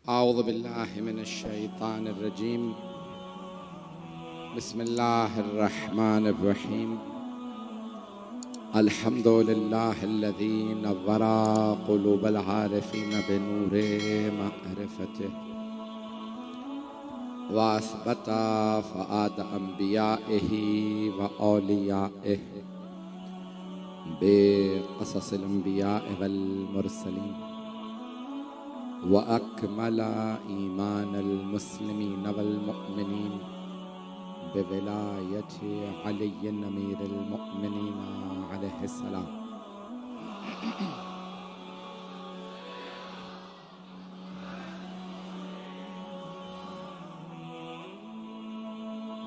आऊज़ु बिल्लाहि मिनश शैतानिर रजीम। बिस्मिल्लाहिर रहमानिर रहीम। अल्हम्दुलिल्लाहिल्लज़ी नव्वरा क़ुलूबल आरिफ़ीन बिनूरि मअरिफ़तिह व असबता फ़ुआद अंबियाइही व औलियाइही बिक़ससिल अंबियाइ वल मुरसलीन व अकमला ईमानल मुस्लिमीन वल मुअमिनीन बिविलायति अलिय्यिन अमीरिल मुअमिनीन अलैहिस्सलाम।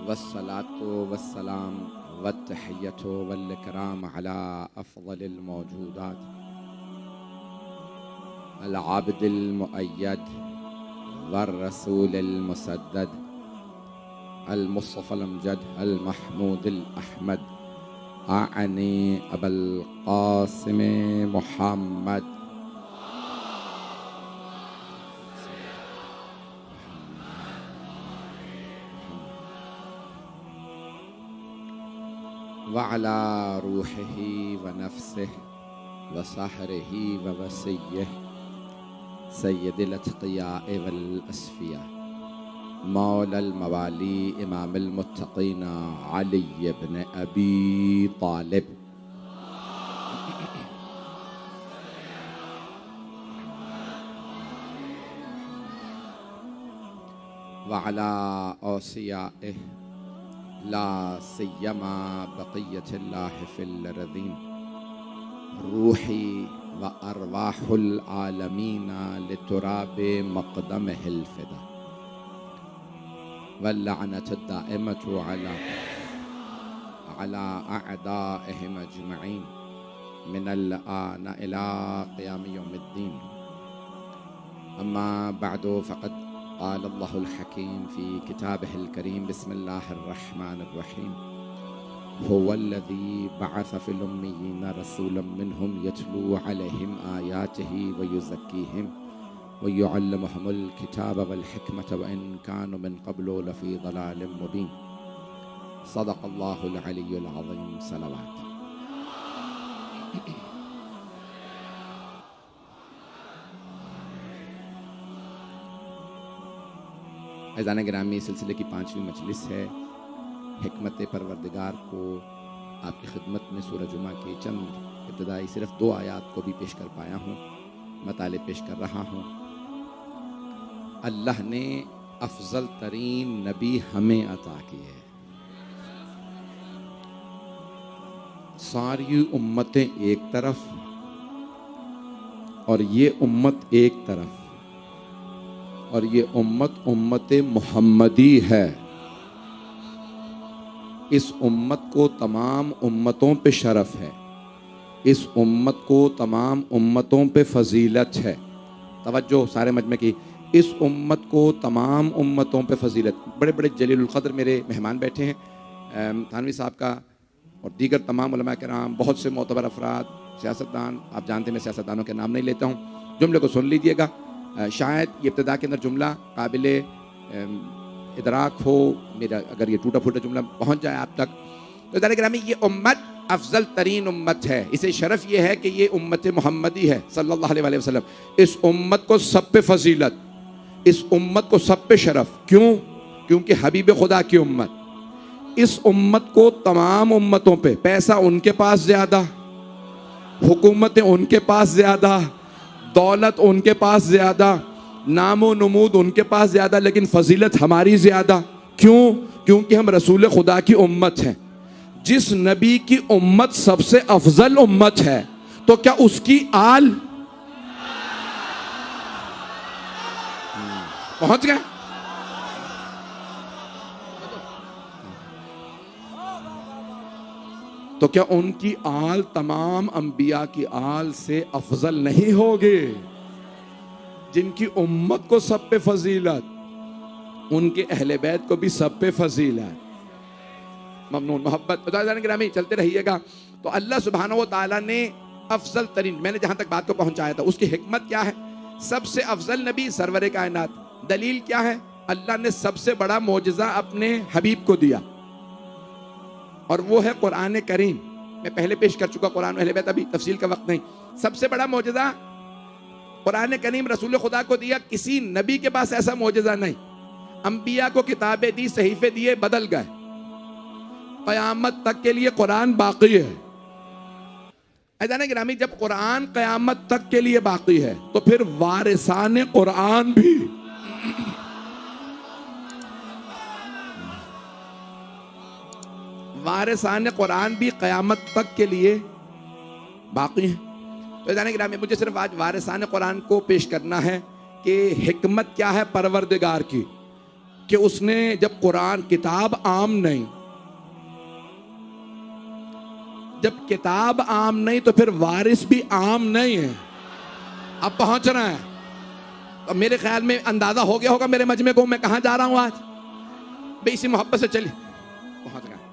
वस्सलातु वस्सलाम वत्तहिय्यतु वल इकराम अला अफ़ज़लिल मौजूदात अल आबिदिल मुअय्यद वर रसूलिल मुसद्दद अल मुस्तफ़ल अमजद अल महमूदिल अहमद आनी अबुल क़ासिम मुहम्मद व अला रूहिही व नफ्सिही व सहरिही व वसिय्यिही सय्यदिल अत्क़ियाए वल अस्फ़िया मौलल मवाली इमामुल मुत्तक़ीन अली इब्न अबी तालिब व अला औसियाइही ला सिय्यमा बक़िय्यतिल्लाहि फ़िल अर्ज़ीन रूही व अरवाहुल आलमीन लितुराबि मक़दमिहिल फ़िदा वल्लअनतु दाइमतु अला अअदाइहिम अजमईन मिनल आन इला क़ियाम यौमिद्दीन। अम्मा बअदु फ़क़द क़ाल अल्लाहुल हकीम फ़ी किताबिहिल करीम बिस्मिल्लाहिर रहमानिर रहीम हुवल्लज़ी बअस फ़िल उम्मिय्यीन रसूलन मिनहुम यतलू अलैहिम आयातिही व युज़क्कीहिम व युअल्लिमुहुमुल किताब वल हिकमत व इन कानू मिन क़ब्लु लफ़ी ज़लालिम मुबीन। सदक़ल्लाहुल अलियुल अज़ीम। सलावत। अज़ान गिरामी सिलसिले की 5वीं मजलिस है। हिकमत परवरदिगार को आपकी खिदमत में सूरह जुमा की चंद इब्तदाई सिर्फ 2 आयात को भी पेश कर पाया हूँ, मताले पेश कर रहा हूँ। अल्लाह ने अफजल तरीन नबी हमें अता किए। सारी उम्मतें एक तरफ और ये उम्मत एक तरफ, और ये उम्मत उम्मत मुहम्मदी है। इस उम्मत को तमाम उम्मतों पे शरफ है, इस उम्मत को तमाम उम्मतों पे फजीलत है। तवज्जो सारे मजमे की, इस उम्मत को तमाम उम्मतों पे फजीलत। बड़े बड़े जलीलुल क़द्र मेरे मेहमान बैठे हैं, थानवी साहब का और दीगर तमाम उलमा किराम, बहुत से मोतबर अफराद, सियासतदान। आप जानते हैं मैं सियासतदानों के नाम नहीं लेता हूँ, जुमले को सुन लीजिएगा। शायद ये इब्तिदा के अंदर जुमला काबिले इदराक हो, मेरा अगर ये टूटा फूटा जुमला पहुँच जाए आप तक। तो दादा गिरामी, ये उम्मत अफजल तरीन उम्मत है। इसे शरफ ये है कि ये उम्मत मुहम्मदी है सल्लल्लाहु अलैहि वसल्लम। इस उम्मत को सब पे फजीलत, इस उम्मत को सब पे शरफ। क्यों? क्योंकि हबीब खुदा की उम्मत। इस उम्मत को तमाम उम्मतों पे पैसा उनके पास ज्यादा, हुकूमतें उनके पास ज्यादा, दौलत उनके पास ज्यादा, नामो नमूद उनके पास ज्यादा, लेकिन फजीलत हमारी ज्यादा। क्यों? क्योंकि हम रसूल खुदा की उम्मत हैं। जिस नबी की उम्मत सबसे अफजल उम्मत है, तो क्या उसकी आल पहुंच गए? तो क्या उनकी आल तमाम अंबिया की आल से अफजल नहीं होगी? जिनकी उम्मत को सब पे फजीलत, उनके अहले बैत को भी सब पे फजीलत, ममनून मोहब्बत। गिरामी चलते रहिएगा। तो अल्लाह सुब्हानहू व तआला ने अफजल तरीन, मैंने जहां तक बात को पहुंचाया था उसकी हिकमत क्या है? सबसे अफजल नबी सरवरे कायनात। दलील क्या है? अल्लाह ने सबसे बड़ा मौजज़ा अपने हबीब को दिया और वो है कुरान करीम। मैं पहले पेश कर चुका कुरान अहले बैत, अभी तफसील का वक्त नहीं। सबसे बड़ा मौजज़ा कुरान करीम रसूल खुदा को दिया। किसी नबी के पास ऐसा मौजज़ा नहीं। अंबिया को किताबें दी, सहीफे दिए, बदल गए। क़यामत तक के लिए कुरान बाकी है। ऐसा गिरामी, जब कुरान क़यामत तक के लिए बाकी है तो फिर वारिसान कुरान भी वारिसान कुरान भी क़यामत तक के लिए बाकी है। तो जाने गिरामी, मुझे सिर्फ आज वारिसान कुरान को पेश करना है कि हिकमत क्या है परवरदिगार की, कि उसने जब कुरान किताब आम नहीं, जब किताब आम नहीं तो फिर वारिस भी आम नहीं है। अब पहुंच रहे हैं तो मेरे ख्याल में अंदाजा हो गया होगा मेरे मजमे को मैं कहां जा रहा हूं आज। भाई इसी मोहब्बत से चलिए पहुंच गए।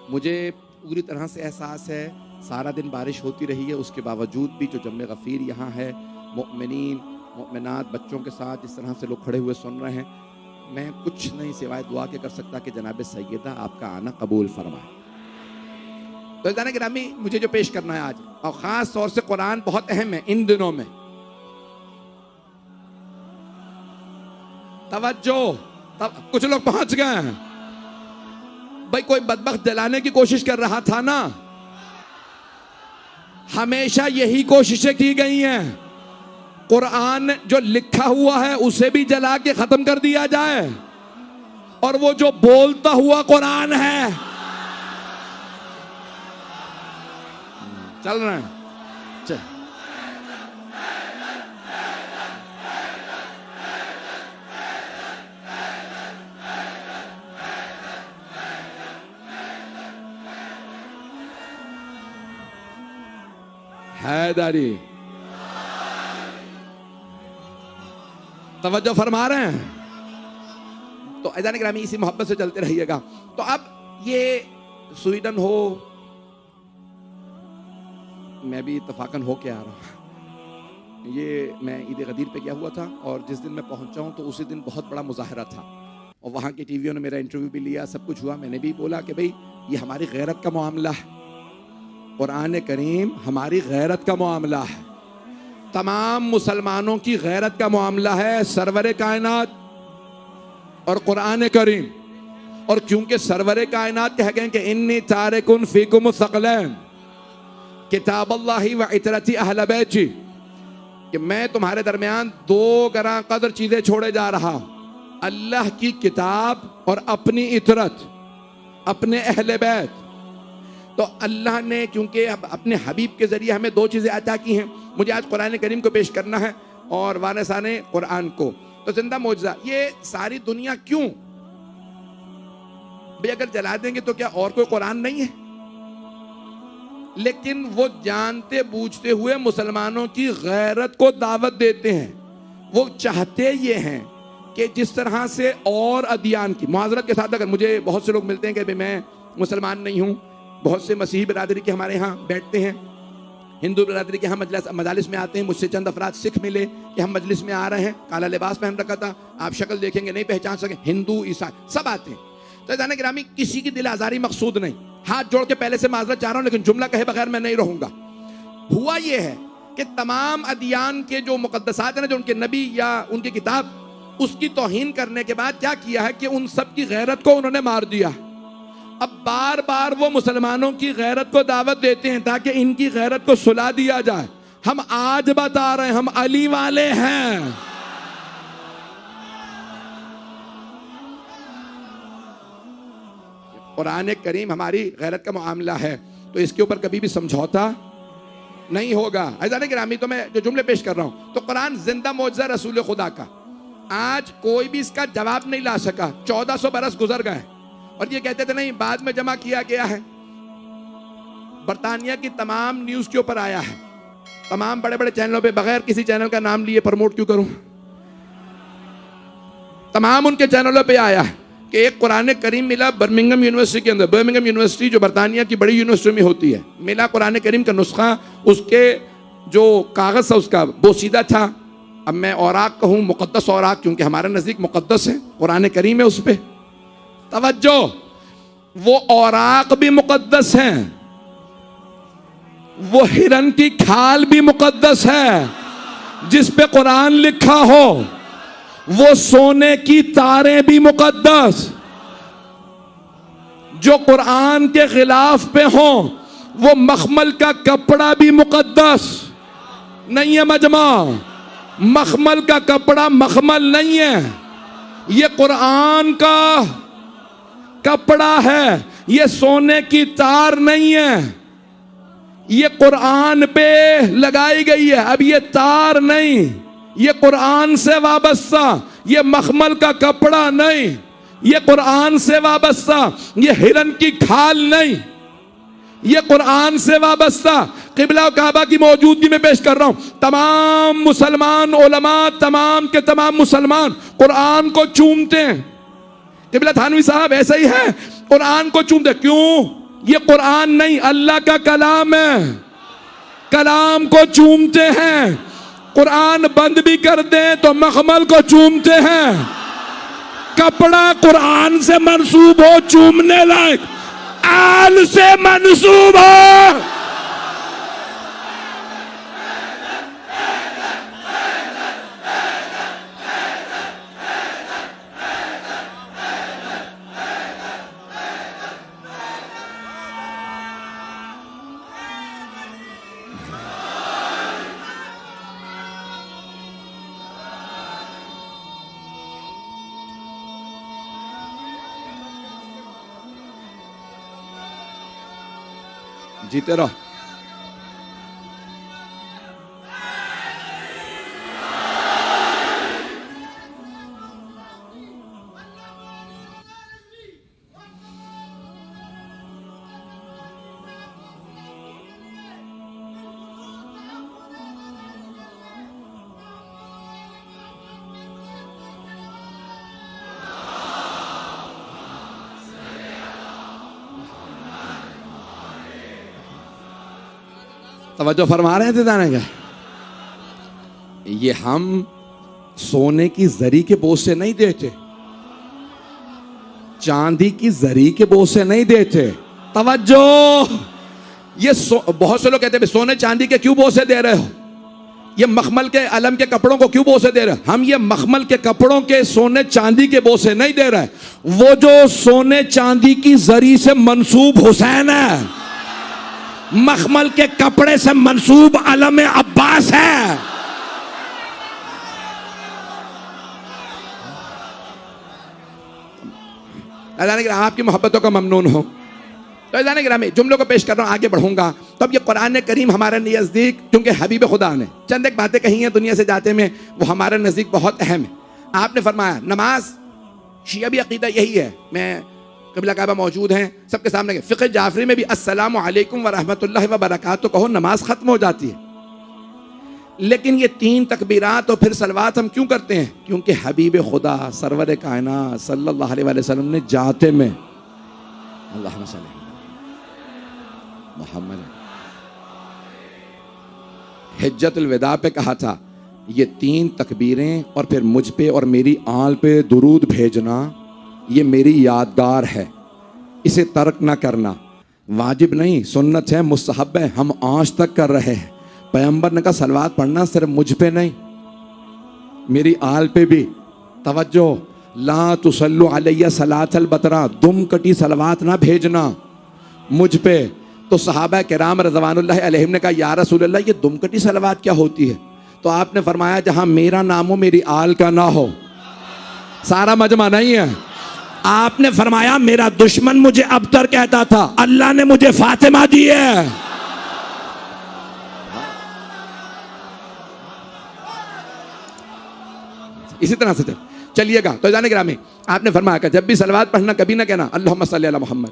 मुझे पूरी तरह से एहसास है, सारा दिन बारिश होती रही है, उसके बावजूद भी जो जम्मे गफ़ीर यहाँ है, मोमिनीन मोमिनात बच्चों के साथ जिस तरह से लोग खड़े हुए सुन रहे हैं, मैं कुछ नहीं सिवाय दुआ के कर सकता कि जनाब सैयदा आपका आना कबूल फरमाए। तो जाने गिरामी, मुझे जो पेश करना है आज, और ख़ास तौर से कुरान बहुत अहम है इन दिनों में। तवज्जो, कुछ लोग पहुंच गए हैं। भाई कोई बदबख्त जलाने की कोशिश कर रहा था ना, हमेशा यही कोशिशें की गई हैं। कुरान जो लिखा हुआ है उसे भी जला के खत्म कर दिया जाए, और वो जो बोलता हुआ कुरान है, चल रहे हैं चल। हैदरी तवज्जो फरमा रहे हैं। तो ऐज़ान गिरामी, इसी मोहब्बत से चलते रहिएगा। तो अब ये स्वीडन हो, मैं भी इत्तफाकन हो के आ रहा हूँ। ये मैं ईद गदीर पे गया हुआ था और जिस दिन मैं पहुंचा हूँ तो उसी दिन बहुत बड़ा मुजाहरा था और वहाँ की टीवियों ने मेरा इंटरव्यू भी लिया, सब कुछ हुआ। मैंने भी बोला कि भाई ये हमारी गैरत का मामला है, कुरान करीम हमारी गैरत का मामला है, तमाम मुसलमानों की गैरत का मामला है, सरवरे कायनात और कुरान करीम। और क्योंकि सरवरे कायनात कह गए कि इन्नी तारिकुन फीकुम सक़लैन किताबल्लाहि व इतरती अहल बैती, कि मैं तुम्हारे दरमियान दो गरा कदर चीजें छोड़े जा रहा हूं, अल्लाह की किताब और अपनी इतरत, अपने अहले बैत। तो अल्लाह ने क्योंकि अपने हबीब के जरिए हमें दो चीज़ें अता की हैं, मुझे आज कुरान करीम को पेश करना है और वारिसाने कुरान को। तो जिंदा मौजज़ा, ये सारी दुनिया क्यों भाई अगर जला देंगे तो क्या और कोई कुरान नहीं है? लेकिन वो जानते बूझते हुए मुसलमानों की गैरत को दावत देते हैं। वो चाहते ये हैं कि जिस तरह से और अदियान की, माजरत के साथ अगर मुझे बहुत से लोग मिलते हैं कि भाई मैं मुसलमान नहीं हूँ, बहुत से मसीही बिरादरी के हमारे यहाँ बैठते हैं, हिंदू बिरादरी के यहाँ मजालिस में आते हैं, मुझसे चंद अफराद सिख मिले कि हम मजलिस में आ रहे हैं, काला लिबास पहन रखा था, आप शक्ल देखेंगे नहीं पहचान सके, हिंदू ईसाई सब आते हैं। तो जाने गिरामी, किसी की दिल आजारी मकसूद नहीं, हाथ जोड़ के पहले से माजरत चाह रहा हूँ, लेकिन जुमला कहे बगैर मैं नहीं रहूंगा। हुआ ये है कि तमाम अदियान के जो मुकद्दसात है ना, जो उनके नबी या उनकी किताब, उसकी तौहीन करने के बाद क्या किया है कि उन सब की गैरत को उन्होंने मार दिया। अब बार बार वो मुसलमानों की गैरत को दावत देते हैं ताकि इनकी गैरत को सुला दिया जाए। हम आज बता रहे हैं, हम अली वाले हैं। कुरान करीम हमारी गैरत का मामला है, तो इसके ऊपर कभी भी समझौता नहीं होगा। ऐसा नहीं गिरामी, तो मैं जो जुमले पेश कर रहा हूं, तो कुरान जिंदा मौजज़ा रसूल खुदा का, आज कोई भी इसका जवाब नहीं ला सका। 1400 बरस गुजर गए और ये कहते थे नहीं बाद में जमा किया गया है। बरतानिया की तमाम न्यूज के ऊपर आया है, तमाम बड़े बड़े चैनलों पे, बगैर किसी चैनल का नाम लिए प्रमोट क्यों करूं, तमाम उनके चैनलों पे आया है कि एक कुरान करीम मिला बर्मिंघम यूनिवर्सिटी के अंदर। बर्मिंघम यूनिवर्सिटी जो बरतानिया की बड़ी यूनिवर्सिटी में होती है, मिला कुरान करीम का नुस्खा, उसके जो कागज़ था उसका बोसीदा था। अब मैं औराक कहूँ, मुक़द्दस औराक, क्योंकि हमारे नज़दीक मुक़द्दस है, कुरान करीम है उस पर। तवज्जो, वो औराक भी मुक़द्दस हैं, वो हिरन की खाल भी मुक़द्दस है जिस पे कुरान लिखा हो, वो सोने की तारें भी मुक़द्दस, जो कुरान के खिलाफ पे हो, वो मखमल का कपड़ा भी मुक़द्दस नहीं है। मजमा, मखमल का कपड़ा मखमल नहीं है, ये कुरान का कपड़ा है, ये सोने की तार नहीं है, ये कुरान पे लगाई गई है। अब ये तार नहीं, ये कुरान से वाबस्ता, ये मखमल का कपड़ा नहीं, ये कुरान से वाबस्ता, ये हिरन की खाल नहीं, ये कुरान से वाबस्ता। किबला काबा की मौजूदगी में पेश कर रहा हूं, तमाम मुसलमान उलमा, तमाम के तमाम मुसलमान कुरान को चूमते हैं। किबला थानवी साहब ऐसा ही है, कुरान को चूमते। क्यों? ये कुरान नहीं, अल्लाह का कलाम है, कलाम को चूमते हैं। कुरान बंद भी कर दें तो मखमल को चूमते हैं। कपड़ा कुरान से मंसूब हो, चूमने लायक, आल से मंसूब हो। जीते रहो। तवज्जो फरमा रहे थे जाने का, ये हम सोने की जरी के बोझ से नहीं देते, चांदी की जरी के बोझ से नहीं देते। तवज्जो, ये बहुत से लोग कहते हैं सोने चांदी के क्यों बोझ से दे रहे हो, ये मखमल के अलम के कपड़ों को क्यों बोझ से दे रहे हो। हम ये मखमल के कपड़ों के सोने चांदी के बोझ से नहीं दे रहे, वो जो सोने चांदी की जरी से मंसूब हुसैन है, मखमल के कपड़े से मंसूब अलम अब्बास है। आपकी मोहब्बतों का ममनून हो। तो अज़ान गिरामी, जुमलों को पेश कर रहा हूं, आगे बढ़ूंगा। तो अब ये कुरान करीम हमारे नज़दीक, क्योंकि हबीब खुदा ने चंद एक बातें कही हैं दुनिया से जाते में, वो हमारे नज़दीक बहुत अहम है। आपने फरमाया नमाज, शिया भी अकीदा यही है, मैं क़िबला काबा मौजूद हैं सबके सामने, फ़िक़्ह जाफ़री में भी अस्सलामु अलैकुम व रहमतुल्लाहि व बरकातुहू कहो, नमाज खत्म हो जाती है। लेकिन ये 3 तकबीरात और फिर सलवात हम क्यों करते हैं? क्योंकि हबीब खुदा सरवर कायनात सल्लल्लाहु अलैहि वसल्लम ने जाते में अल्लाहुम्मा सल्ली मुहम्मद हिज्जतुल विदा पे कहा था, ये 3 तकबीरें और फिर मुझ पे और मेरी आल पे दुरूद भेजना, ये मेरी यादगार है, इसे तर्क ना करना। वाजिब नहीं, सुन्नत है, मुस्तहब है, हम आज तक कर रहे हैं। पैगंबर ने कहा सलवात पढ़ना सिर्फ मुझ पे नहीं, मेरी आल पे भी। तवज्जो, ला तुसल्लु अलैया सलातल बतरा, दुम कटी सलवात ना भेजना मुझ पे। तो सहाबा किराम रज़वानुल्लाहि अलैहिम ने कहा या रसूलल्लाह, ये दुम कटी सलवात क्या होती है? तो आपने फरमाया जहां मेरा नाम हो, मेरी आल का ना हो। सारा मजमा नहीं है। आपने फरमाया मेरा दुश्मन मुझे अबतर कहता था, अल्लाह ने मुझे फातिमा दी है। इसी तरह से चलिएगा। तो जाने ग्रामी आपने फरमाया कि जब भी सलवात पढ़ना कभी ना कहना अल्लाहुम्मा सल्ली अला मोहम्मद,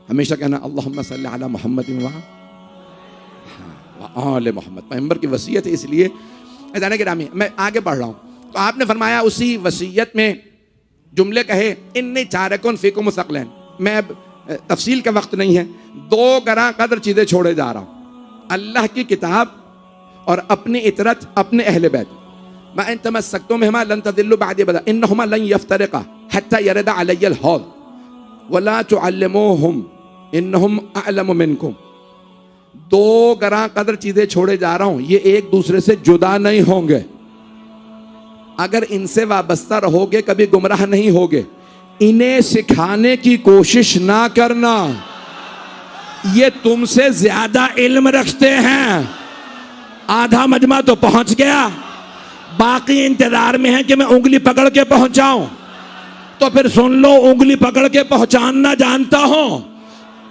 हमेशा कहना अल्लाहुम्मा सल्ली अला मोहम्मद व आले मोहम्मद। पैगंबर की वसीयत है, इसलिए जाने ग्रामी मैं आगे पढ़ रहा हूँ। तो आपने फरमाया उसी वसीयत में जुमले कहे इन्नी चारकुन फीकुम मुस्तक़लन। मैं अब तफसील का वक्त नहीं है, 2 गरा कदर चीज़ें छोड़े जा रहा हूँ, अल्लाह की किताब और अपनी इतरत, अपने अहले बैत। मैं इन तमस्सक्तुम बिहिमा लन तदिल्लु बअदी अबदा इन्नहुमा लन यफ्तरिका हत्ता यरदा अलैयल हौद वला तुअल्लिमूहुम इन्नहुम अअलमु मिनकुम। 2 गरा कदर चीज़ें छोड़े जा रहा हूँ, ये एक दूसरे से जुदा नहीं होंगे। अगर इनसे वाबस्ता रहोगे कभी गुमराह नहीं होगे। इन्हें सिखाने की कोशिश ना करना, ये तुमसे ज्यादा इल्म रखते हैं। आधा मजमा तो पहुंच गया, बाकी इंतजार में है कि मैं उंगली पकड़ के पहुंचाऊं। तो फिर सुन लो, उंगली पकड़ के पहुंचाना जानता हूं।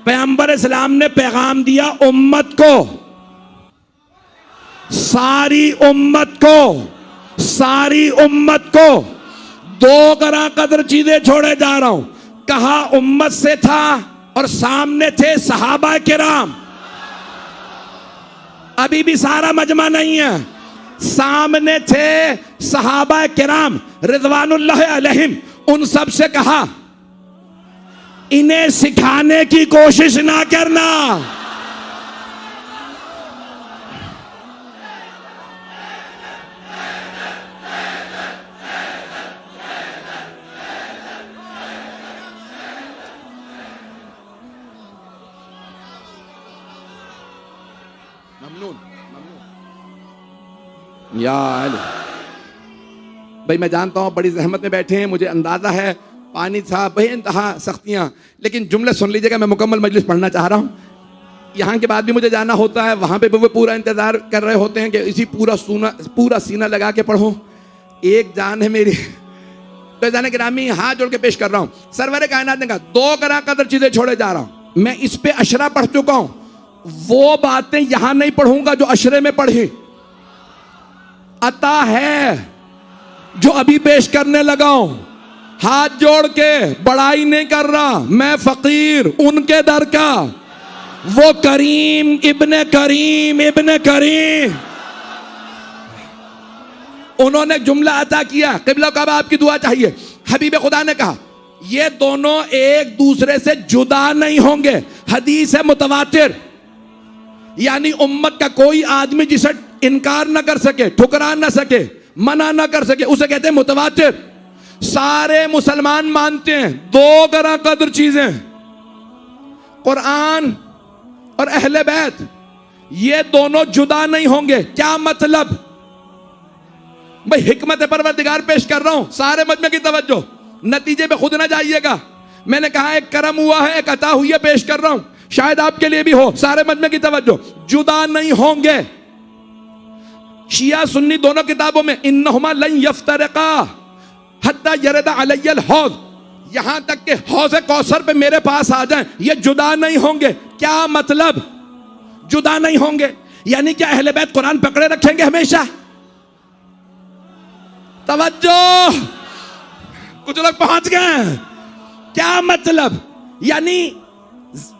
पैगंबर इस्लाम ने पैगाम दिया उम्मत को, सारी उम्मत को, सारी उम्मत को। 2 गरा कदर चीजें छोड़े जा रहा हूं। कहा उम्मत से था और सामने थे सहाबा किराम। अभी भी सारा मजमा नहीं है, सामने थे सहाबा किराम रिज़वानुल्लाह अलैहिम। उन सब से कहा इन्हें सिखाने की कोशिश ना करना। या भाई मैं जानता हूं बड़ी जहमत में बैठे हैं, मुझे अंदाजा है पानी था बेइंतहा सख्तियां, लेकिन जुमले सुन लीजिएगा। मैं मुकम्मल मजलिस पढ़ना चाह रहा हूं। यहाँ के बाद भी मुझे जाना होता है, वहां पे भी वो पूरा इंतजार कर रहे होते हैं कि इसी पूरा सीना लगा के पढ़ो। एक जान है मेरी। तो जाने गिरामी हाथ जोड़ के पेश कर रहा हूं। सरवरे कायनात ने कहा 2 गरा कदर चीजें छोड़े जा रहा हूं। मैं इस पे अशरा पढ़ चुका हूं, वो बातें यहां नहीं पढ़ूंगा जो अशरे में पढ़ी। अता है जो अभी पेश करने लगा हूं, हाथ जोड़ के बड़ाई नहीं कर रहा, मैं फकीर उनके दर का, वो करीम इब्ने करीम इब्ने करीम। उन्होंने जुमला अता किया, क़िबला काबा आपकी दुआ चाहिए। हबीब खुदा ने कहा ये दोनों एक दूसरे से जुदा नहीं होंगे। हदीस है मुतवातिर, यानी उम्मत का कोई आदमी जिसे इनकार ना कर सके, ठुकरा ना सके, मना ना कर सके, उसे कहते हैं मुतवातिर। सारे मुसलमान मानते हैं 2 गरा कदर चीजें, कुरान और अहले बैत, ये दोनों जुदा नहीं होंगे। क्या मतलब? भाई हिकमत परवरदिगार पेश कर रहा हूं, सारे मजमे की तवज्जो, नतीजे पे खुद ना जाइएगा। मैंने कहा एक करम हुआ है, एक अता हुई है, पेश कर रहा हूं, शायद आपके लिए भी हो। सारे मजमे की तवज्जो, जुदा नहीं होंगे। शिया सुन्नी दोनों किताबों में इन्नहुमा लन यफ्तरिका हत्ता यरदा अलैयल हौज, यहां तक के हौज़े कौसर पे मेरे पास आ जाएं, ये जुदा नहीं होंगे। क्या मतलब जुदा नहीं होंगे? यानी क्या अहले बैत कुरान पकड़े रखेंगे हमेशा? तवज्जो, कुछ लोग पहुंच गए। क्या मतलब? यानी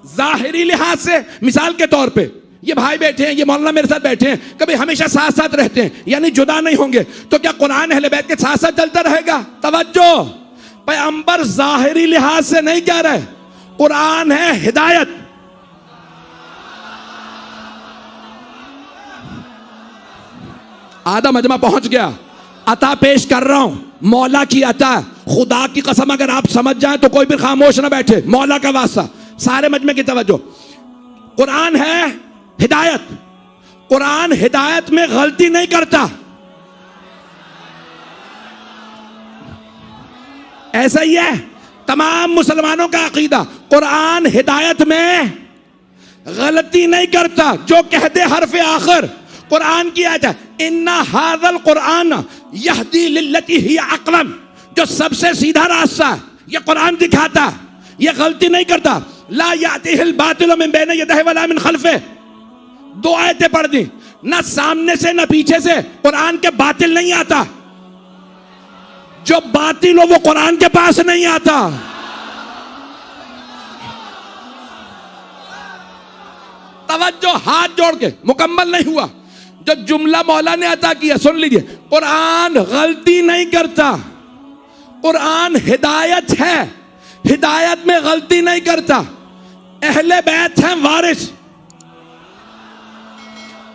जाहिरी लिहाज से, मिसाल के तौर पे ये भाई बैठे हैं, ये मौलाना मेरे साथ बैठे हैं, कभी हमेशा साथ साथ रहते हैं, यानी जुदा नहीं होंगे। तो क्या कुरान अहले बैत के साथ साथ चलता रहेगा? तवज्जो, पैगंबर जाहिरी लिहाज से नहीं कह रहे, कुरान है हिदायत। आधा मजमा पहुंच गया, अता पेश कर रहा हूं, मौला की अता। खुदा की कसम अगर आप समझ जाएं तो कोई भी खामोश ना बैठे, मौला का वास्ता। सारे मजमे की तवज्जो, कुरान है हिदायत। कुरान हिदायत में गलती नहीं करता। ऐसा ही है तमाम मुसलमानों का अकीदा, कुरान हिदायत में गलती नहीं करता। जो कह दे हरफ आखिर, कुरान की आयत है इन्ना हाज़ल कुरान यहदी लिल्लती हिय अक़वम, जो सबसे सीधा रास्ता है ये कुरान दिखाता, ये गलती नहीं करता। ला यातिहिल बातिलु मिन बैन यदैहि वला मिन खल्फिही, 2 आयतें पढ़ दी, ना सामने से ना पीछे से कुरान के बातिल नहीं आता। जो बातिल हो वो कुरान के पास नहीं आता। तवज्जो, हाथ जोड़ के, मुकम्मल नहीं हुआ जो जुमला मौला ने अता किया, सुन लीजिए। कुरान गलती नहीं करता, कुरान हिदायत है, हिदायत में गलती नहीं करता। अहले बैत हैं वारिस,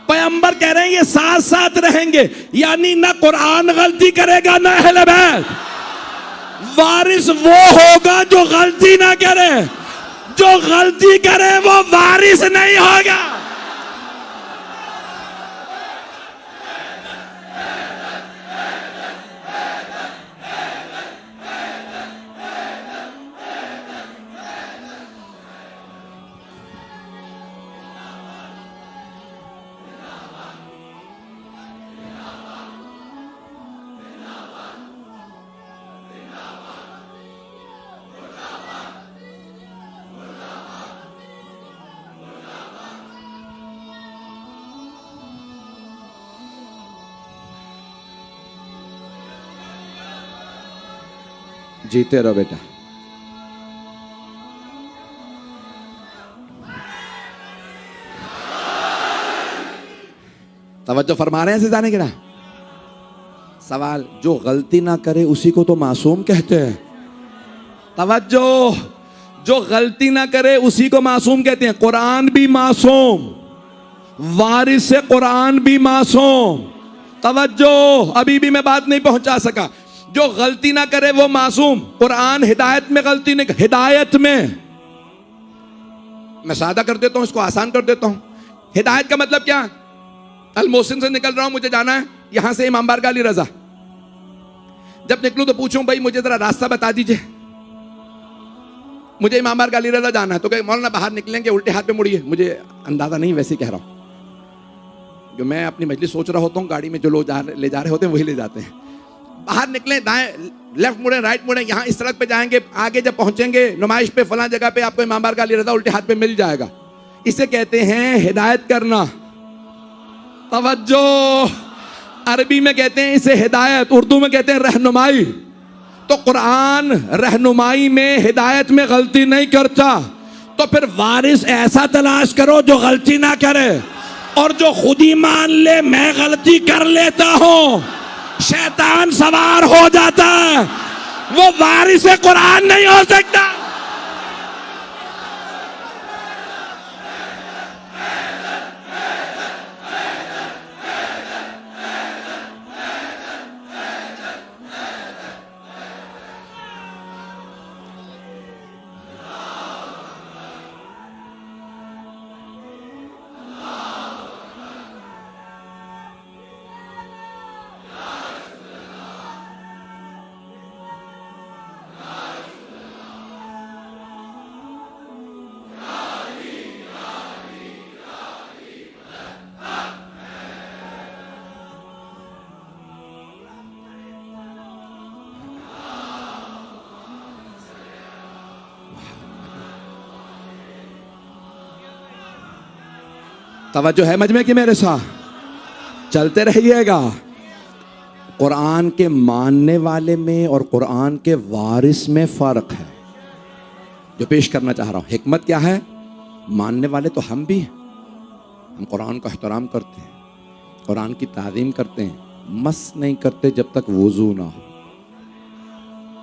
पैगंबर कह रहे हैं ये साथ साथ रहेंगे, यानी ना कुरान गलती करेगा ना अहले बैत। वारिस वो होगा जो गलती ना करे, जो गलती करे वो वारिस नहीं होगा। जीते रहो बेटा। तवज्जो फरमा रहे हैं सिजाने गिरा। सवाल, जो गलती ना करे उसी को तो मासूम कहते हैं। तवज्जो, जो गलती ना करे उसी को मासूम कहते हैं। कुरान भी मासूम, वारिस से कुरान भी मासूम। तवज्जो, अभी भी मैं बात नहीं पहुंचा सका। जो गलती ना करे वो मासूम। कुरान हिदायत में गलती नहीं, हिदायत में, मैं सादा कर देता हूं, इसको आसान कर देता हूं। हिदायत का मतलब क्या? अल मोहसिन से निकल रहा हूं, मुझे जाना है यहां से इमाम बारगाह अली रजा। जब निकलूं तो पूछूं भाई मुझे जरा रास्ता बता दीजिए, मुझे इमाम बारगाह अली रजा जाना है। तो कहे मौलाना बाहर निकलेंगे उल्टे हाथ पे मुड़िए। मुझे अंदाजा नहीं, वैसे कह रहा हूं। जो मैं अपनी मजलिस सोच रहा होता हूं, गाड़ी में जो लोग ले जा रहे होते हैं वही ले जाते हैं। बाहर निकले, दाएं लेफ्ट मुड़े, राइट मुड़े, यहां इस सड़क पे जाएंगे, आगे जब पहुंचेंगे नुमाइश पे फलां जगह पे आपको इमाम बारगाह अली रजा उल्टे हाथ पे मिल जाएगा। इसे कहते हैं हिदायत करना। तवज्जो, अरबी में कहते हैं इसे हिदायत, उर्दू में कहते हैं रहनुमाई। तो कुरान रहनुमाई में, हिदायत में गलती नहीं करता। तो फिर वारिस ऐसा तलाश करो जो गलती ना करे, और जो खुद ही मान ले मैं गलती कर लेता हूं, शैतान सवार हो जाता है, वो वारिस कुरान नहीं हो सकता। तवज्जो है मजमे की मेरे साथ, चलते रहिएगा। कुरान के मानने वाले में और कुरान के वारिस में फर्क है, जो पेश करना चाह रहा हूं। हिकमत क्या है? मानने वाले तो हम भी हैं, हम कुरान का एहतराम करते हैं, कुरान की ताज़ीम करते हैं, मस नहीं करते जब तक वुजू ना हो।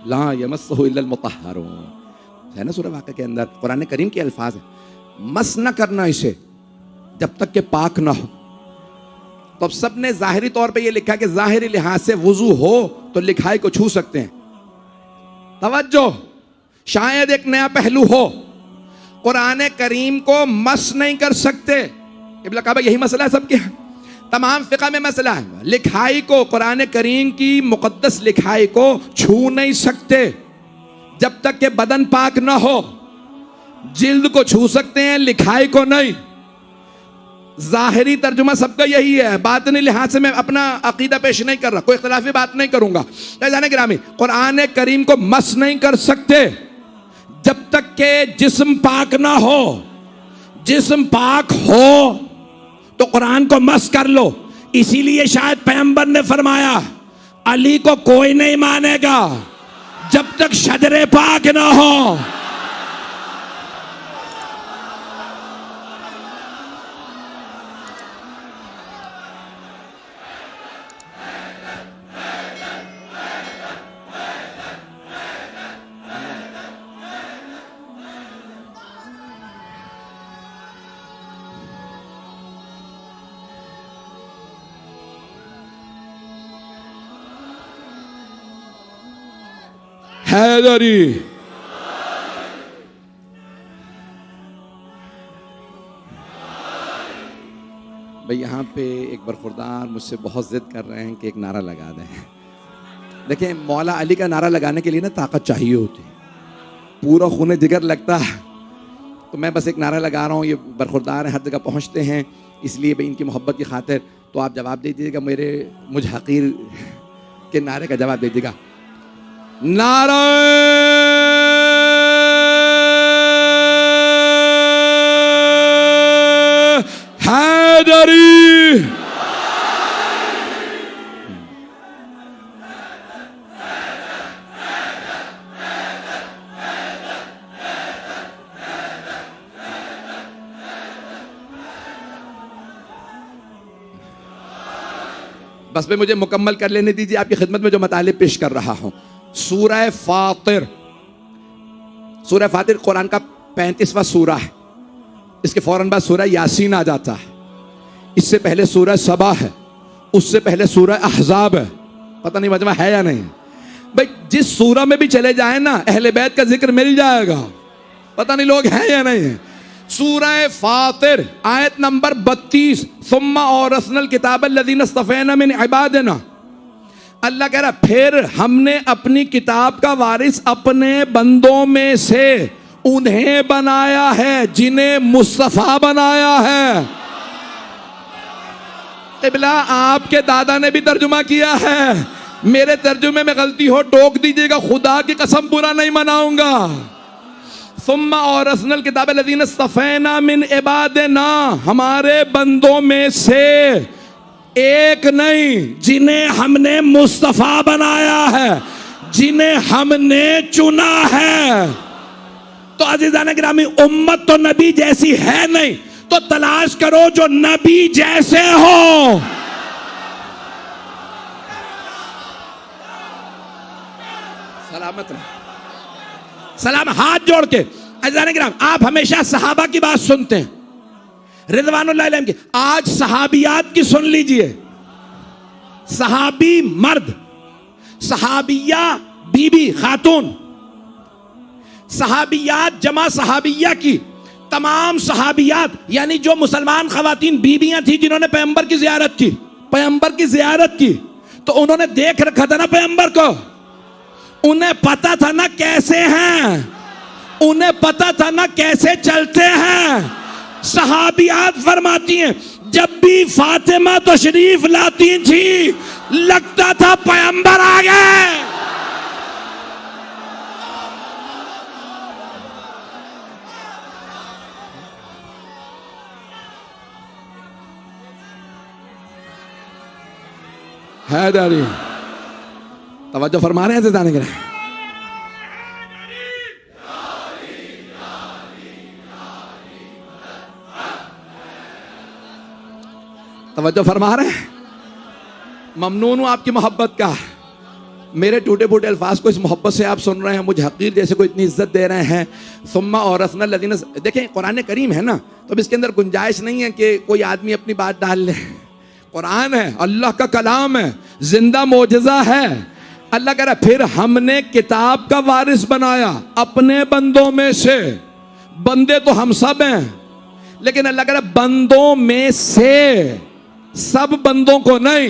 ला यमस्सहु इल्लल मुतahharun है ना सूरह वाक़िया के अंदर, कुरान करीम के अल्फाज है। मस न करना इसे जब तक के पाक ना हो। तो अब सब ने जाहिरी तौर पे ये लिखा कि जाहिरी लिहाज से वुजू हो तो लिखाई को छू सकते हैं। तवज्जो, शायद एक नया पहलू हो, कुरान करीम को मस नहीं कर सकते। इब्न काबा यही मसला है सबके, तमाम फिक़ा में मसला है। लिखाई को, कुरान करीम की मुक़द्दस लिखाई को छू नहीं सकते जब तक के बदन पाक ना हो। जिल्द को छू सकते हैं, लिखाई को नहीं। जाहिरी तर्जुमा सबका यही है। बातनी लिहाज से मैं अपना अकीदा पेश नहीं कर रहा, कोई इख्तिलाफी बात नहीं करूंगा। जाने गिरामी, कुरान करीम को मस नहीं कर सकते जब तक के जिस्म पाक ना हो। जिस्म पाक हो तो कुरान को मस कर लो। इसीलिए शायद पैगंबर ने फरमाया अली को कोई नहीं मानेगा जब तक शजरे पाक ना हो। हैदरी भाई, यहाँ पे एक बरखुरदार मुझसे बहुत जिद कर रहे हैं कि एक नारा लगा दें। देखें, मौला अली का नारा लगाने के लिए ना ताकत चाहिए होती, पूरा खून जिगर लगता है। तो मैं बस एक नारा लगा रहा हूँ, ये बरखुरदार हैं, हर जगह पहुँचते हैं, इसलिए भाई इनकी मोहब्बत की खातिर तो आप जवाब दे दीजिएगा, मुझ हकीर के नारे का जवाब दे दीजिएगा। नारा हैदरी। बस भाई मुझे मुकम्मल कर लेने दीजिए, आपकी खिदमत में जो मताले पेश कर रहा हूं। सूरह फातिर, सूरह फातिर कुरान का 35वां सूरा है। इसके फौरन बाद सूरह यासीन आ जाता है, इससे पहले सूरह सबा है, उससे पहले सूरह अहज़ाब है। पता नहीं मजमा है या नहीं भाई, जिस सूरह में भी चले जाए ना अहले बैत का जिक्र मिल जाएगा। पता नहीं लोग हैं या नहीं है। सूरह फातिर आयत नंबर 32, सुम्मा औरसनल किताबल्लज़ीना इस्तफ़ैना मिन इबादिना। अल्लाह कह रहा फिर हमने अपनी किताब का वारिस अपने बंदों में से उन्हें बनाया है जिन्हें मुस्तफा बनाया है। क़िबला आपके दादा ने भी तर्जुमा किया है, मेरे तर्जुमे में गलती हो टोक दीजिएगा, खुदा की कसम बुरा नहीं मनाऊंगा। सुम्मा औरसनल किताबल्लज़ीना इस्तफ़ैना मिन इबादिना, हमारे बंदों में से एक नहीं जिन्हें हमने मुस्तफा बनाया है, जिन्हें हमने चुना है। तो अज़ीज़ान गिरामी, उम्मत तो नबी जैसी है नहीं, तो तलाश करो जो नबी जैसे हो। सलामत रहो, सलाम। हाथ जोड़ के अज़ीज़ान गिरामी, आप हमेशा सहाबा की बात सुनते हैं, रिज़वानुल्लाह अलैहिम की। आज सहाबियात की सुन लीजिए। सहाबी मर्द, सहाबिया बीबी खातून, सहाबियात जमा सहाबिया की, तमाम सहाबियात यानी जो मुसलमान खवातीन बीबियां थी जिन्होंने पैगंबर की जियारत की, पैगंबर की जियारत की, तो उन्होंने देख रखा था ना पैगंबर को, उन्हें पता था ना कैसे हैं, उन्हें पता था ना कैसे चलते हैं। सहाबियात फरमाती हैं जब भी फातिमा तशरीफ लाती थी लगता था पैगंबर आ गए। हैदरी, तवज्जो फरमा रहे हैं जाने के लिए। तवज्जो फरमा रहे हैं। ममनून हूं आपकी मोहब्बत का, मेरे टूटे फूटे अल्फाज को इस मोहब्बत से आप सुन रहे हैं, मुझे हकीर जैसे को इतनी इज्जत दे रहे हैं। सुम्मा और रसनल लदीना, देखें कुरान करीम है ना, तो अब इसके अंदर गुंजाइश नहीं है कि कोई आदमी अपनी बात डाल ले। कुरान है, अल्लाह का कलाम है, जिंदा मोजज़ा है। अल्लाह कह रहा फिर हमने किताब का वारिस बनाया अपने बंदों में से। बंदे तो हम सब हैं, लेकिन अल्लाह कह रहा बंदों में से, सब बंदों को नहीं,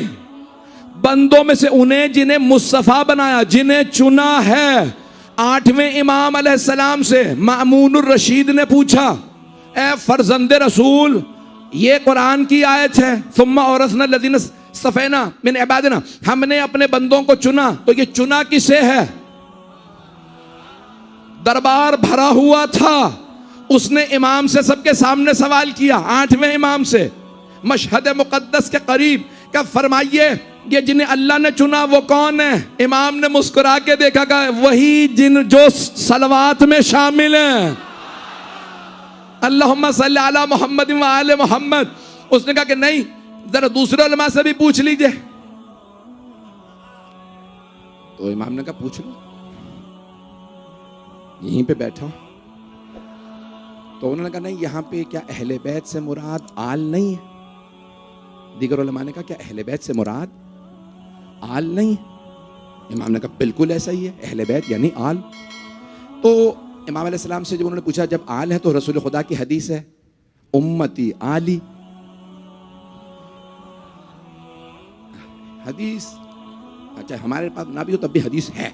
बंदों में से उन्हें जिन्हें मुस्तफा बनाया, जिन्हें चुना है। 8वें इमाम अलैहिस्सलाम से मामूनुर रशीद ने पूछा, ए फरजंदे रसूल, ये कुरान की आयत है, सुम्मा औरसनल लज़ीना इस्तफ़ैना मिन इबादिना, हमने अपने बंदों को चुना, तो ये चुना किसे है? दरबार भरा हुआ था, उसने इमाम से सबके सामने सवाल किया, 8वें इमाम से, मशहद मुक़द्दस के करीब कब फरमाइए ये जिन्हें अल्लाह ने चुना वो कौन है? इमाम ने मुस्कुरा के देखा, कहा वही जिन जो सलवात में शामिल हैं। अल्लाहुम्मा सल्ली अला मोहम्मद व आले मोहम्मद। उसने कहा कि नहीं, जरा दूसरे उलमा से भी पूछ लीजिए। तो इमाम ने कहा पूछ लो, यहीं पे बैठा हूं। तो उन्होंने कहा नहीं, यहां पे क्या अहले बैत से मुराद आल नहीं है? दीगर उलमा ने कहा क्या अहले बैत से मुराद आल नहीं है? इमाम ने कहा बिल्कुल ऐसा ही है, अहले बैत यानी आल। तो इमाम अलैहिस्सलाम से जब उन्होंने पूछा जब आल है तो रसूल खुदा की हदीस है उम्मती आली, हदीस अच्छा हमारे पास ना भी हो तब भी हदीस है।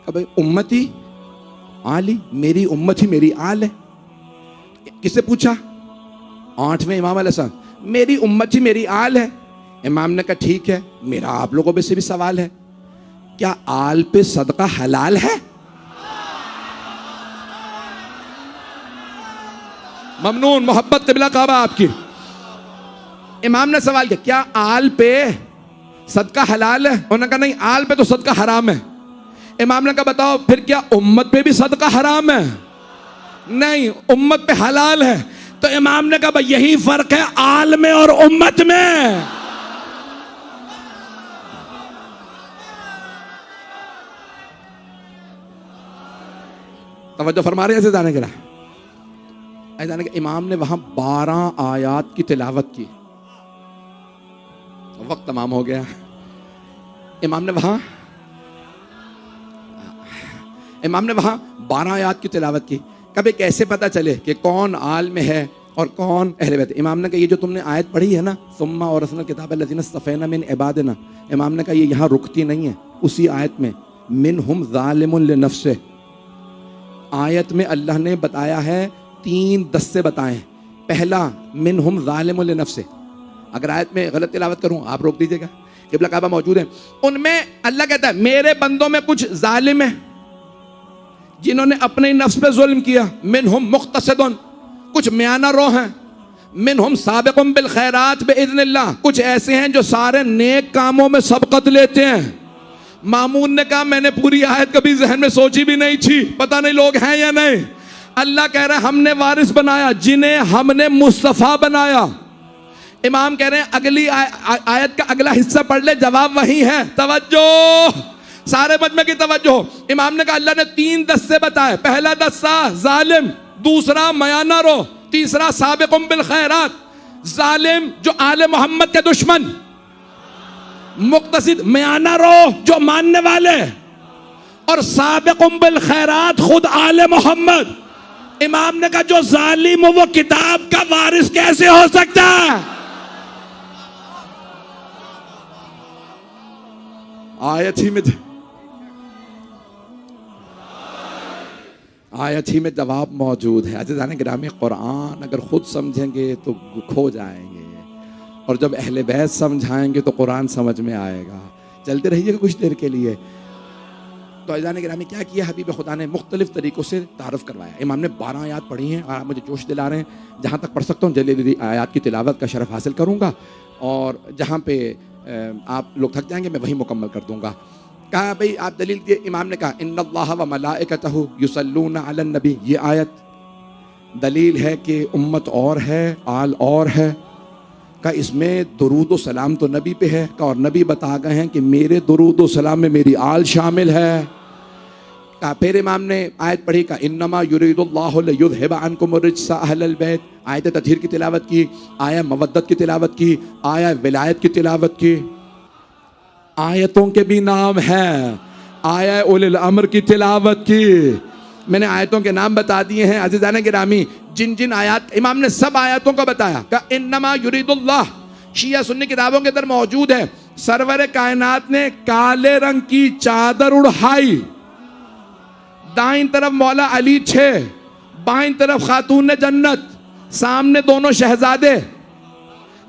भाई उम्मती आली, मेरी उम्मत ही मेरी आल है। किससे पूछा? 8वें इमाम अलैहिस्सलाम, मेरी उम्मत ही मेरी आल है। इमाम ने कहा ठीक है, मेरा आप लोगों में से भी सवाल है, क्या आल पे सदका हलाल है? ममनून, मोहब्बत क़िबला काबा आपकी। इमाम ने सवाल किया क्या आल पे सदका हलाल है? उन्होंने कहा नहीं, आल पे तो सदका हराम है। इमाम ने कहा बताओ फिर क्या उम्मत पे भी सदका हराम है? नहीं, उम्मत पे हलाल है। तो इमाम ने कहा भाई यही फर्क है आल में और उम्मत में। तवज्जो फरमा रहे हैं? ऐसे जाने के लिए ऐसे जाने के इमाम ने वहां 12 आयात की तिलावत की। वक्त तमाम हो गया। इमाम ने वहां 12 आयात की तिलावत की। कभी कैसे पता चले कि कौन आल में है और कौन अहले बैत? इमाम ने कहा ये जो तुमने आयत पढ़ी है ना, सुम्मा और रसना किताब लजीना सफ़ैना मिन इबादिना, इमाम ने कहा ये यहाँ रुकती नहीं है। उसी आयत में मिनहुम ज़ालिमुन लिनफ्सिह, आयत में अल्लाह ने बताया है 3 दस्ते बताए। पहला मिनहुम ज़ालिमुन लिनफ्सिह, अगर आयत में गलत तिलावत करूं आप रोक दीजिएगा, क़िबला काबा मौजूद है। उनमें अल्लाह कहता है मेरे बंदों में कुछ जालिम है जिन्होंने अपने नफ्स पे जुल्म किया, मिनहुम मुक़्तसिदुन, कुछ म्याना रो हैं, मिनहुम साबिकुम बिल खैरात बिइज़्निल्लाह, कुछ ऐसे हैं जो सारे नेक कामों में सबकत लेते हैं। मामून ने कहा मैंने पूरी आयत कभी जहन में सोची भी नहीं थी, पता नहीं लोग हैं या नहीं। अल्लाह कह रहा है हमने वारिस बनाया जिन्हें हमने मुस्तफ़ा बनाया। इमाम कह रहे हैं अगली आयत का अगला हिस्सा पढ़ ले, जवाब वही है। तवज्जो, सारे मजमे की तवज्जो। इमाम ने कहा अल्लाह ने 3 दस्ते बताए। पहला दस्ता जालिम, दूसरा मयाना रो, तीसरा साबिकुम बिल खैरात। जालिम जो आले मोहम्मद के दुश्मन, मुक्तसिद मयाना रो जो मानने वाले, और साबिकुम बिल खैरात खुद आले मोहम्मद। इमाम ने कहा जो जालिम हो वो किताब का वारिस कैसे हो सकता है? आयत ही में जवाब मौजूद है। अज़ीज़ान गिरामी, कुरान अगर खुद समझेंगे तो खो जाएंगे, और जब अहले बैत समझाएंगे तो कुरान समझ में आएगा। चलते रहिएगा कुछ देर के लिए। तो अज़ीज़ान गिरामी क्या किया, हबीब खुदा ने मुख्तलिफ तरीक़ों से तारुफ करवाया। इमाम ने 12 आयात पढ़ी हैं और आप मुझे जोश दिला रहे हैं। जहाँ तक पढ़ सकता हूँ जल्दी जल्दी आयात की तिलावत का शरफ हासिल करूँगा, और जहाँ पे आप लोग थक जाएंगे मैं वही मुकम्मल कर दूँगा। कहा भाई आप दलील दिए। इमाम ने कहा इन्नल्लाह व मलाइकतहु युसल्लूना अलन नबी, ये आयत दलील है कि उम्मत और है आल और है। का इसमें दुरूद व सलाम तो नबी पे है, का और नबी बता गए हैं कि मेरे दुरूद व सलाम में मेरी आल शामिल है। का फिर इमाम ने आयत पढ़ी, का इन्नमा युरीदुल्लाहु लियुज़हिबा अन्कुम रिज्सा अहलल बैत, आयत तत्हीर की तिलावत की, आया मवद्दत की तिलावत की, आया विलायत की तिलावत की। आयतों के भी नाम हैं, आया उलिल अम्र की तिलावत की। मैंने आयतों के नाम बता दिए हैं। अज़ीज़ान गिरामी, जिन जिन आयत, इमाम ने सब आयतों का बताया। का इन्नमा युरीदुल्लाह शिया सुन्नी किताबों के अंदर मौजूद है। सरवर कायनात ने काले रंग की चादर उड़ाई, दाईं तरफ मौला अली 6, बाईं तरफ खातून जन्नत, सामने दोनों शहजादे।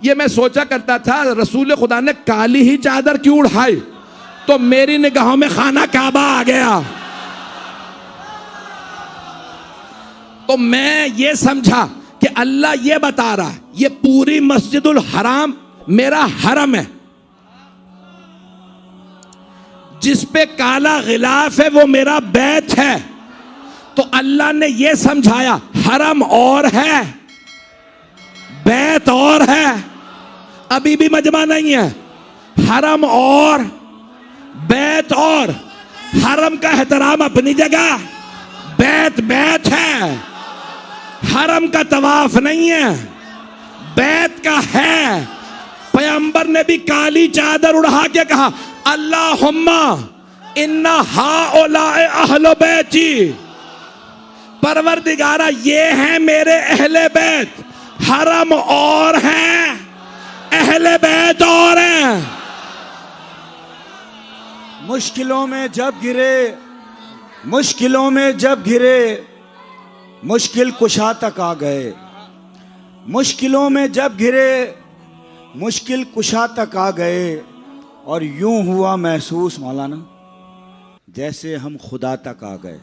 ये मैं सोचा करता था रसूल खुदा ने काली ही चादर क्यों उड़ाई, तो मेरी निगाहों में खाना काबा आ गया। तो मैं ये समझा कि अल्लाह ये बता रहा है ये पूरी मस्जिदुल हराम मेरा हरम है। जिस पे काला गिलाफ है वो मेरा बैत है। तो अल्लाह ने ये समझाया हरम और है, बैत और है। अभी भी मजमा नहीं है, हरम और बैत और। हरम का एहतराम अपनी जगह, बैत बैत है। हरम का तवाफ नहीं है, बैत का है। पैगंबर ने भी काली चादर उड़ा के कहा अल्लाहुम्मा इन्ना हाउलाए अहले बैती, परवरदिगारा ये हैं मेरे अहले बैत। हरम और है, अहले बैत और हैं। मुश्किलों में जब घिरे, मुश्किलों में जब घिरे, मुश्किल कुशा तक आ गए। मुश्किलों में जब घिरे, मुश्किल कुशा तक आ गए। और यूं हुआ महसूस मौलाना जैसे हम खुदा तक आ गए।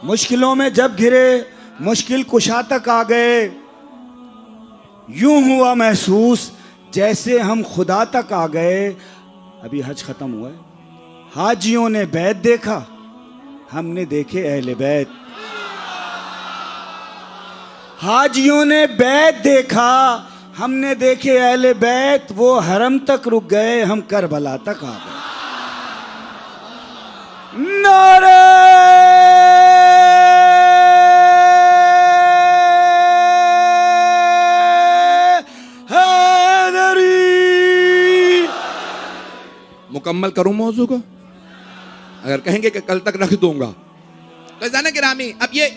मुश्किलों में जब घिरे, मुश्किल कुशा तक आ गए। यूं हुआ महसूस जैसे हम खुदा तक आ गए। अभी हज खत्म हुआ है, हाजियों ने बैत देखा, हमने देखे अहले बैत। हाजियों ने बैत देखा, हमने देखे अहले बैत। वो हरम तक रुक गए, हम करबला तक आ गए। नारे मुकम्मल करूं मौजू को? अगर कहेंगे कि कल तक रख दूंगा तो जाने गिरामी, अब ये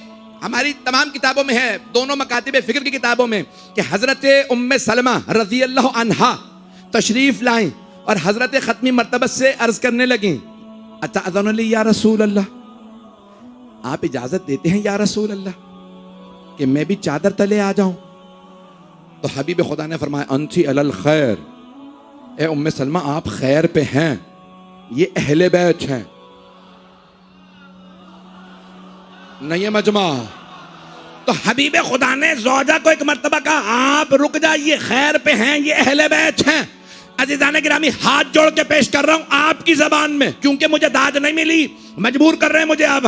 हमारी तमाम किताबों में है, दोनों मकातिब फिक्र की किताबों में, कि हजरत उम्मे सलमा रजी अल्लाह अन्हा तशरीफ लाई और हजरत खत्मी मर्तबत से अर्ज करने लगी अतअज़नु ली या रसूल अल्लाह, आप इजाजत देते हैं या रसूल अल्लाह कि मैं भी चादर तले आ जाऊं? तो हबीब खुदा ने फरमाया अंती अलल खैर, ए उम्मे सलमा आप खैर पे हैं, ये अहले बैत हैं। नहीं मजमा। तो हबीब खुदा ने ज़ौजा को एक मर्तबा कहा आप रुक जाइए, खैर पे हैं, ये अहले बैत हैं। अज़ीज़ान गिरामी, हाथ जोड़ के पेश कर रहा हूं आपकी जबान में, क्योंकि मुझे दाद नहीं मिली, मजबूर कर रहे हैं मुझे। अब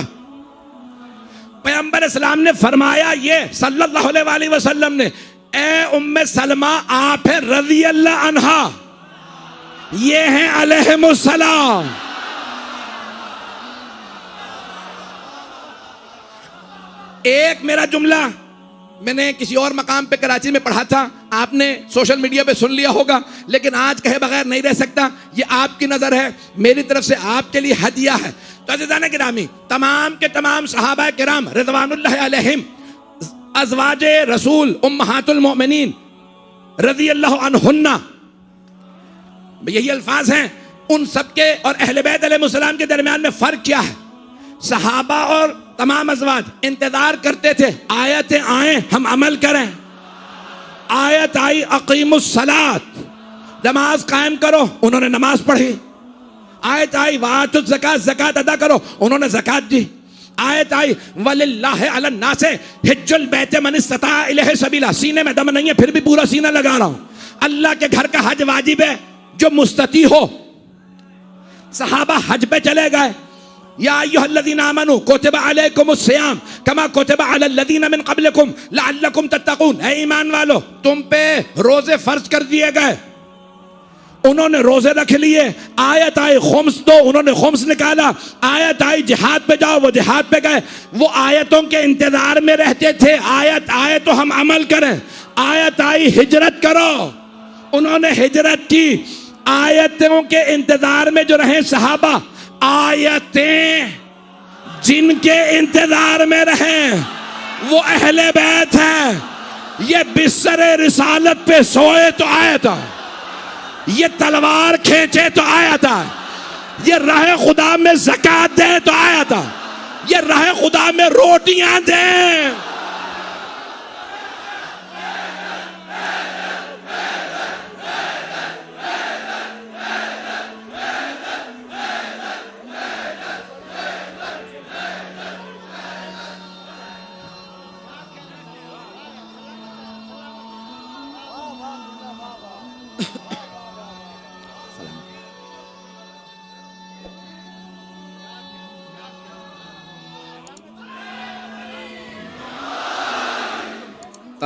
पैगंबर इस्लाम ने फरमाया ये सल्लल्लाहु अलैहि वसल्लम ने, ए उम्मे सलमा आप है रज़ी अल्लाह अन्हा, ये हैं अलैहिमुस्सलाम। एक मेरा जुमला मैंने किसी और मकाम पे कराची में पढ़ा था, आपने सोशल मीडिया पे सुन लिया होगा, लेकिन आज कहे बगैर नहीं रह सकता। ये आपकी नजर है, मेरी तरफ से आपके लिए हदिया है। तो अज़ीज़ान गिरामी, तमाम के तमाम सहाबा किराम रिज़वानुल्लाहि अलैहिम, अज़वाजे रसूल उम्महातुल मोमिनीन रज़ी अल्लाहु अन्हुन्ना, यही अल्फाज हैं। उन सबके और अहले बैत अलैहिस्सलाम के दरमियान में फर्क क्या है? सहाबा और तमाम अज़वाज इंतजार करते थे आयतें आए हम अमल करें। आयत आई अकीमुस सलात, नमाज कायम करो, उन्होंने नमाज पढ़ी। आयत आई वातुज़ ज़कात, ज़कात अदा करो, उन्होंने ज़कात दी। आयत आई वलिल्लाहि अलन नासे हिज्जुल बैत मन इस्तता इलैहि सबीला, सीने में दम नहीं है फिर भी पूरा सीना लगा रहा हूं। अल्लाह के घर का हज वाजिब है जो मुस्तती हो। सहाबा हज पे चले गए। या अय्युहल्लज़ीना आमनू कुतिबा अलैकुमुस सियाम कमा कुतिबा अलल्लज़ीना मिन क़ब्लिकुम लअल्लकुम तत्तक़ून, है ईमान वालो तुम पे रोजे फर्ज कर दिए गए। उन्होंने रोजे रख लिए। आयत आई खुम्स दो, उन्होंने खुम्स निकाला। आयत आई जिहाद पे जाओ, वो जिहाद पे गए। वो आयतों के इंतजार में रहते थे, आयत आए तो हम अमल करें। आयत आई हिजरत करो, उन्होंने हिजरत की। आयतों के इंतजार में जो रहे सहाबा, आयतें जिनके इंतजार में रहे वो अहले बैत है। ये बिस्सरे रिसालत पे सोए तो आया था, ये तलवार खींचे तो आया था, ये राह खुदा में ज़कात दे तो आया था, ये राह खुदा में रोटियां दे।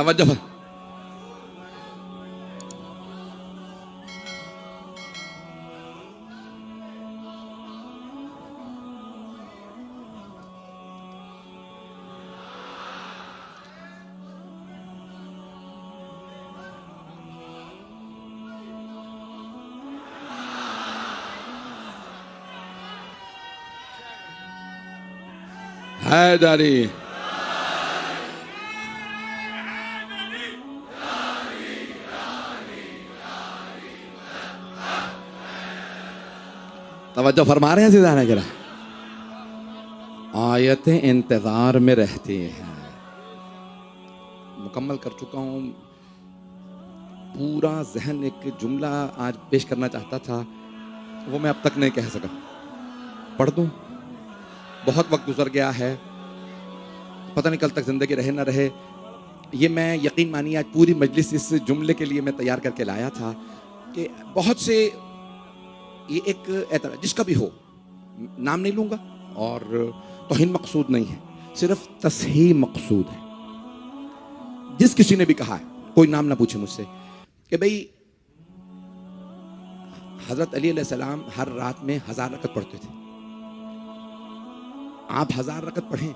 तवज्जो हैदरी। तवज्जो फरमा रहे हैं सीधा गिरा। आयतें इंतजार में रहती हैं। मुकम्मल कर चुका हूं पूरा जहन। एक जुमला आज पेश करना चाहता था, वो मैं अब तक नहीं कह सका। पढ़ दूं? बहुत वक्त गुजर गया है, पता नहीं कल तक जिंदगी रहे ना रहे। ये मैं यकीन मानिए आज पूरी मजलिस इस जुमले के लिए मैं तैयार करके लाया था कि बहुत से ये एक एतराज जिसका भी हो, नाम नहीं लूंगा और तौहीन मकसूद नहीं है, सिर्फ तस्हीह मकसूद है। जिस किसी ने भी कहा है, कोई नाम ना पूछे मुझसे, कि भाई हजरत अली अलैहिस्सलाम हर रात में 1000 रकत पढ़ते थे, आप 1000 रकत पढ़ें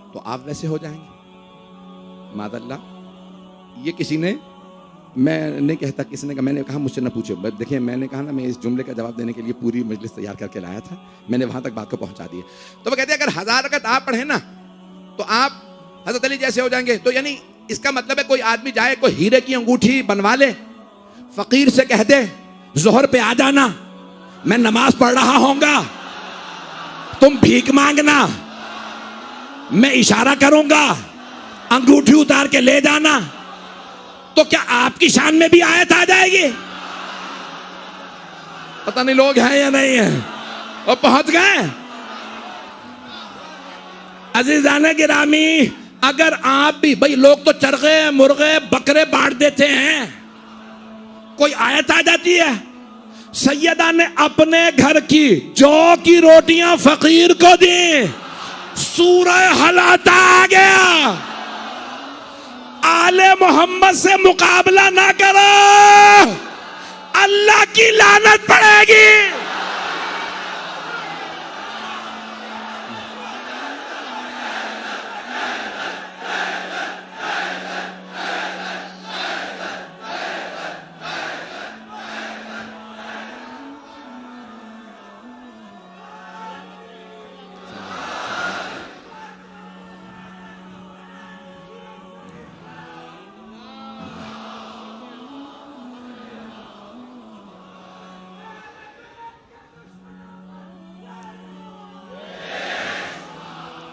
तो आप वैसे हो जाएंगे। मादल्ला, ये किसी ने, मैं नहीं कहता किसी ने कहा, मैंने कहा मुझसे ना पूछो। देखिए मैंने कहा ना, मैं इस जुमले का जवाब देने के लिए पूरी मजलिस तैयार करके लाया था, मैंने वहां तक बात को पहुंचा दिया। तो वो कहते हैं अगर 1000 रकत आप पढ़े ना तो आप हजरत अली जैसे हो जाएंगे। तो यानी इसका मतलब है कोई आदमी जाए, कोई हीरे की अंगूठी बनवा ले, फकीर से कह दे जोहर पे आ जाना, मैं नमाज पढ़ रहा होऊंगा, तुम भीख मांगना, मैं इशारा करूंगा, अंगूठी उतार के ले जाना, तो क्या आपकी शान में भी आयत आ जाएगी? पता नहीं लोग हैं या नहीं है, और पहुंच गए। अजीजाने गिरामी, अगर आप भी, भाई लोग तो चरगे मुर्गे बकरे बांट देते हैं, कोई आयत आ जाती है, सैयदा ने अपने घर की जौ की रोटियां फकीर को दी, सूरह हलाता आ गया। आले मोहम्मद से मुकाबला ना करो, अल्लाह की लानत पड़ेगी।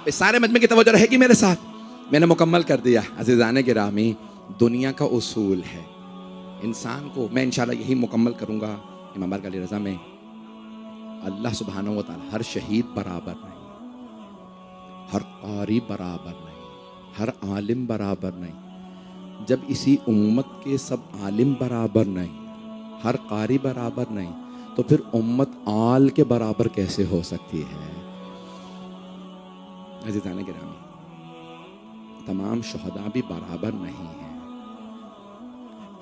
इस सारे मजमे की तवज्जो रहेगी मेरे साथ। मैंने मुकम्मल कर दिया। अज़ीज़ाने गिरामी, दुनिया का उसूल है इंसान को, मैं इंशाल्लाह यही मुकम्मल करूँगा इमाम बारगाह अली रज़ा में, अल्लाह सुब्हानहू व तआला हर शहीद बराबर नहीं, हर कारी बराबर नहीं, हर आलिम बराबर नहीं। जब इसी उम्मत के सब आलिम बराबर नहीं, हर कारी बराबर नहीं, तो फिर उम्मत आल के बराबर कैसे हो सकती है? अज़ीज़ाने गिरामी, तमाम शुहदा भी बराबर नहीं है।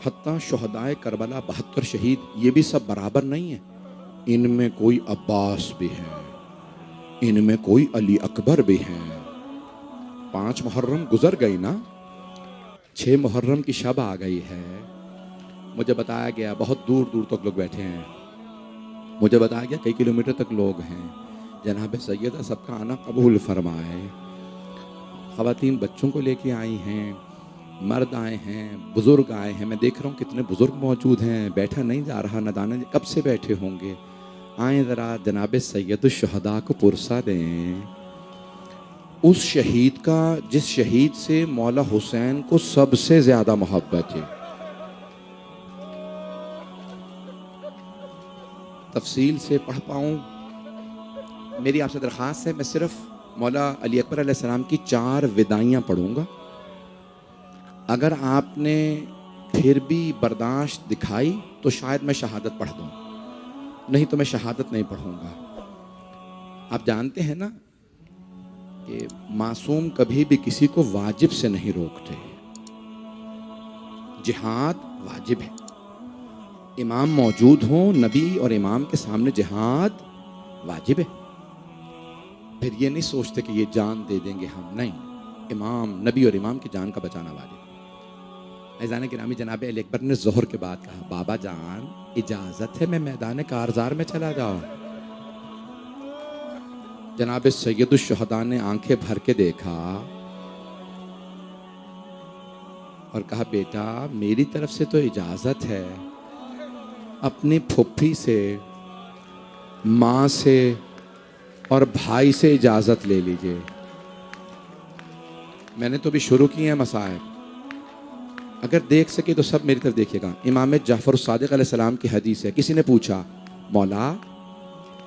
हत्ता शुहदाए करबला 72 शहीद, ये भी सब बराबर नहीं है। इनमें कोई अब्बास भी है, इनमें कोई अली अकबर भी है। 5 मुहर्रम गुजर गई ना, 6 मुहर्रम की शब आ गई है। मुझे बताया गया बहुत दूर दूर तक लोग बैठे हैं, मुझे बताया गया कई किलोमीटर तक लोग हैं। जनाब सैयदा सबका आना कबूल फरमाए। ख़वातीन बच्चों को लेके आई हैं, मर्द आए हैं, बुज़ुर्ग आए हैं। मैं देख रहा हूँ कितने बुज़ुर्ग मौजूद हैं, बैठा नहीं जा रहा, न जाने कब से बैठे होंगे। आए ज़रा जनाब सैयदुश्शुहदा को पुरसा दें, उस शहीद का जिस शहीद से मौला हुसैन को सबसे ज़्यादा मोहब्बत है। तफसील से पढ़ पाऊँ, मेरी आपसे दरख्वास्त है, मैं सिर्फ मौला अली अकबर अलैहिस्सलाम की 4 विदाइयाँ पढ़ूँगा। अगर आपने फिर भी बर्दाश्त दिखाई तो शायद मैं शहादत पढ़ दूँ, नहीं तो मैं शहादत नहीं पढ़ूँगा। आप जानते हैं ना कि मासूम कभी भी किसी को वाजिब से नहीं रोकते। जिहाद वाजिब है। इमाम मौजूद हों, नबी और इमाम के सामने जिहाद वाजिब है। फिर ये नहीं सोचते कि ये जान दे देंगे हम, नहीं, इमाम नबी और इमाम की जान का बचाना वाजिब। ऐज़ान गिरामी जनाब अली अकबर ने ज़ोहर के बाद कहा, बाबा जान इजाज़त है मैं मैदान कारज़ार में चला जाऊँ। जनाब सैयदुश शुहदा ने आंखें भर के देखा और कहा, बेटा मेरी तरफ से तो इजाज़त है, अपनी फुफ्फी से, माँ से और भाई से इजाज़त ले लीजिए। मैंने तो भी शुरू किए हैं मसाइब, अगर देख सके तो सब मेरी तरफ देखिएगा। इमाम जाफ़र सादिक अलैहिस्सलाम की हदीस है, किसी ने पूछा, मौला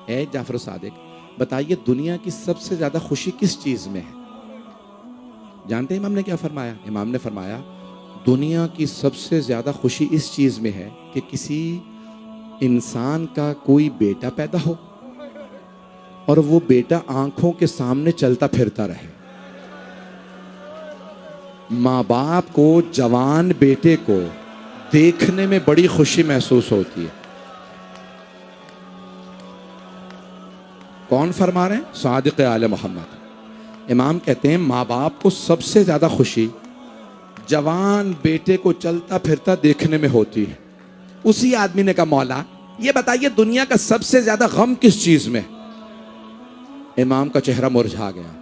ए जाफ़र सादिक बताइए दुनिया की सबसे ज़्यादा खुशी किस चीज़ में है? जानते हैं इमाम ने क्या फरमाया? इमाम ने फरमाया, दुनिया की सबसे ज़्यादा खुशी इस चीज़ में है कि किसी इंसान का कोई बेटा पैदा हो और वो बेटा आंखों के सामने चलता फिरता रहे। माँ बाप को जवान बेटे को देखने में बड़ी खुशी महसूस होती है। कौन फरमा रहे हैं? सादिक आले मोहम्मद। इमाम कहते हैं माँ बाप को सबसे ज़्यादा खुशी जवान बेटे को चलता फिरता देखने में होती है। उसी आदमी ने कहा, मौला ये बताइए दुनिया का सबसे ज्यादा गम किस चीज में? इमाम का चेहरा मुरझा गया।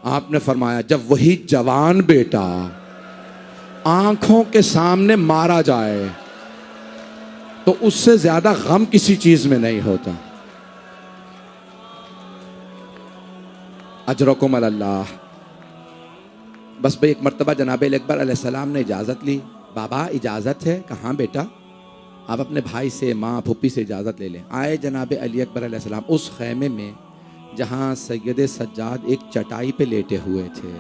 आपने फरमाया, जब वही जवान बेटा आंखों के सामने मारा जाए तो उससे ज्यादा गम किसी चीज में नहीं होता। अजरकुम अल्लाह। बस भाई एक मर्तबा जनाब अकबर अलैहिस्सलाम ने इजाज़त ली। बाबा इजाज़त है? कहाँ बेटा, आप अपने भाई से, माँ फुप्पी से इजाज़त ले लें। आए जनाब अली अकबर अलैहिस्सलाम उस खैमे में जहाँ सैयद सज्जाद एक चटाई पे लेटे हुए थे।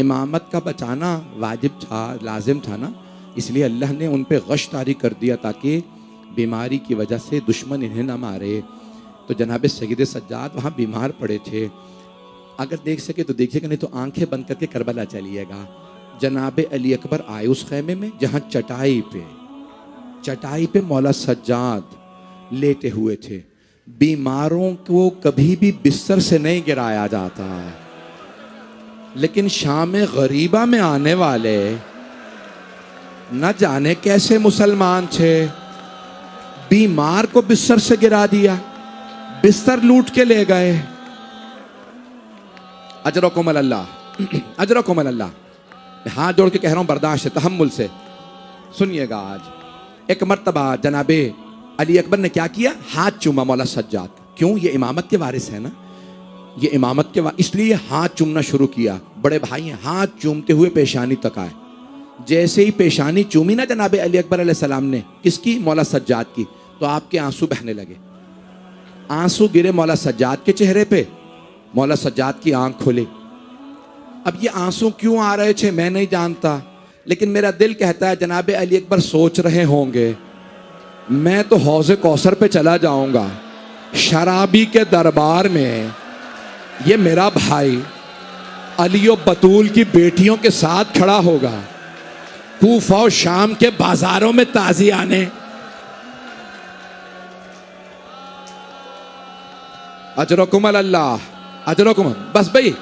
इमामत का बचाना वाजिब था, लाजिम था ना, इसलिए अल्लाह ने उन पे गश तारी कर दिया ताकि बीमारी की वजह से दुश्मन इन्हें ना मारे। तो जनाब सैयद सज्जाद वहाँ बीमार पड़े थे। अगर देख सके तो देखिएगा, नहीं तो आंखें बंद करके करबला चलिएगा। जनाब अली अकबर आए उस खैमे में जहाँ चटाई पे मौला सज्जाद लेटे हुए थे। बीमारों को कभी भी बिस्तर से नहीं गिराया जाता, लेकिन शाम गरीबा में आने वाले न जाने कैसे मुसलमान थे, बीमार को बिस्तर से गिरा दिया, बिस्तर लूट के ले गए। अजरकुम अल्लाह, अजरकुम अल्लाह। मैं हाथ जोड़ के कह रहा हूँ, बर्दाश्त से, तहम्मुल से सुनिएगा। आज एक मर्तबा जनाबे अली अकबर ने क्या किया? हाथ चूमा मौला सज्जाद। क्यों? ये इमामत के वारिस है ना, ये इमामत के इसलिए हाथ चूमना शुरू किया। बड़े भाई हैं, हाथ चूमते हुए पेशानी तक आए। जैसे ही पेशानी चूमी ना जनाबे अली अकबर अलैहिस्सलाम ने, किसकी? मौला सज्जाद की, तो आपके आंसू बहने लगे। आंसू गिरे मौला सज्जाद के चेहरे पे, मौला सज्जाद की आंख खुली। अब ये आंसू क्यों आ रहे थे मैं नहीं जानता, लेकिन मेरा दिल कहता है जनाबे अली अकबर सोच रहे होंगे मैं तो हौज़े कौसर पे चला जाऊंगा, शराबी के दरबार में ये मेरा भाई अली और बतूल की बेटियों के साथ खड़ा होगा, कूफा और शाम के बाजारों में ताज़ियाने। अजरकुम अल्लाह, अजरकुम। बस भाई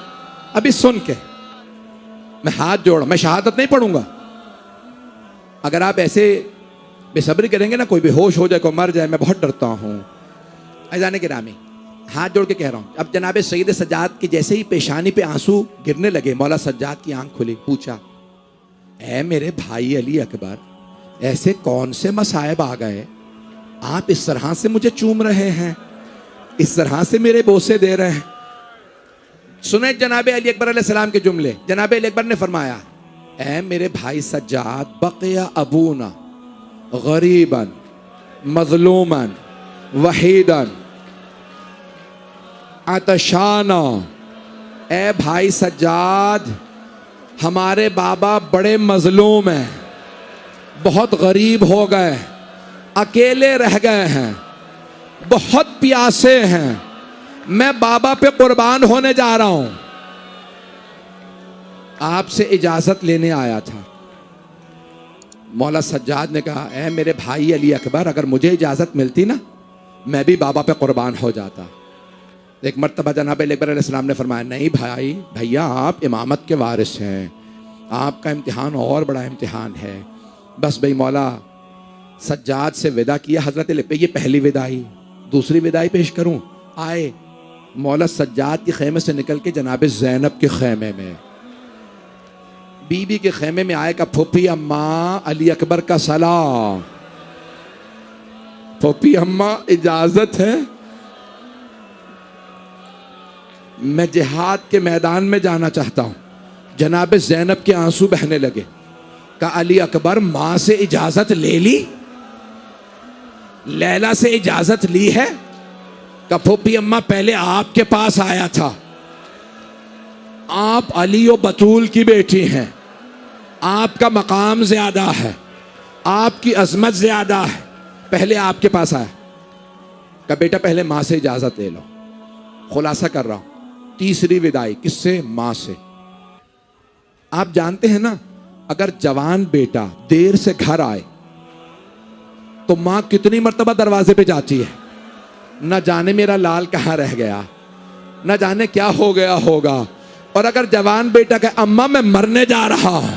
अभी सुन के मैं हाथ जोड़, मैं शहादत नहीं पढ़ूंगा। अगर आप ऐसे बेसब्री करेंगे ना, कोई बेहोश हो जाए, कोई मर जाए, मैं बहुत डरता हूँ। ऐज़ान गिरामी हाथ जोड़ के कह रहा हूँ। अब जनाब सैयद सज्जाद की जैसे ही पेशानी पे आंसू गिरने लगे, मौला सज्जाद की आंख खुली। पूछा, ऐ मेरे भाई अली अकबर, ऐसे कौन से मसाइब आ गए, आप इस तरह से मुझे चूम रहे हैं, इस तरह से मेरे बोसे दे रहे हैं? सुने जनाब अली अकबर अलैहिस्सलाम के जुमले। जनाब अली अकबर ने फरमाया, ऐ मेरे भाई सज्जाद, बक़िया अबूना गरीबन मज़लूमन वहीदन अतशाना। ऐ भाई सज्जाद, हमारे बाबा बड़े मजलूम हैं, बहुत गरीब हो गए, अकेले रह गए हैं, बहुत प्यासे हैं, मैं बाबा पे कुर्बान होने जा रहा हूं, आपसे इजाजत लेने आया था। मौला सज्जाद ने कहा, ए मेरे भाई अली अकबर, अगर मुझे इजाज़त मिलती ना, मैं भी बाबा पे कुर्बान हो जाता। एक मर्तबा जनाब अकबर अलैहिस्सलाम ने फरमाया, नहीं भाई, भैया आप इमामत के वारिस हैं, आपका इम्तिहान और बड़ा इम्तिहान है। बस भाई मौला सज्जाद से विदा किया हज़रत अली पे, ये पहली विदाई। दूसरी विदाई पेश करूं, आए मौला सज्जाद के खेमे से निकल के जनाब ज़ैनब के खेमे में, बीबी के खेमे में आए का, फूफी अम्मा अली अकबर का सलाम। फूफी अम्मा इजाजत है, मैं जिहाद के मैदान में जाना चाहता हूं। जनाब ज़ैनब के आंसू बहने लगे। का अली अकबर मां से इजाजत ले ली, लैला से इजाजत ली है? का फूफी अम्मा पहले आपके पास आया था, आप अली और बतूल की बेटी हैं, आपका मकाम ज्यादा है, आपकी अजमत ज्यादा है, पहले आपके पास आया। का बेटा पहले मां से इजाजत ले लो। खुलासा कर रहा हूं, तीसरी विदाई किससे? मां से। आप जानते हैं ना, अगर जवान बेटा देर से घर आए तो मां कितनी मर्तबा दरवाजे पे जाती है, न जाने मेरा लाल कहां रह गया, न जाने क्या हो गया होगा। और अगर जवान बेटा कहे, अम्मा मैं मरने जा रहा हूं,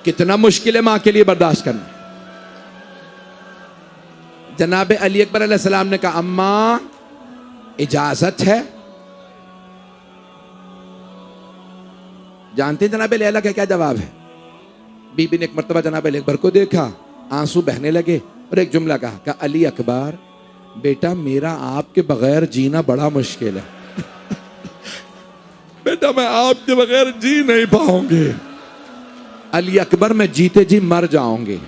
कितना मुश्किल है मां के लिए बर्दाश्त करना। जनाब अली अकबर अलैहिस्सलाम ने कहा, अम्मा इजाजत है? जानते हैं जनाब लैला का क्या जवाब है? बीबी ने एक मर्तबा जनाब अली अकबर को देखा, आंसू बहने लगे और एक जुमला कहा, अली अकबर बेटा मेरा आपके बगैर जीना बड़ा मुश्किल है। बेटा मैं आपके बगैर जी नहीं पाऊंगी। अली अकबर मैं जीते जी मर जाऊंगी।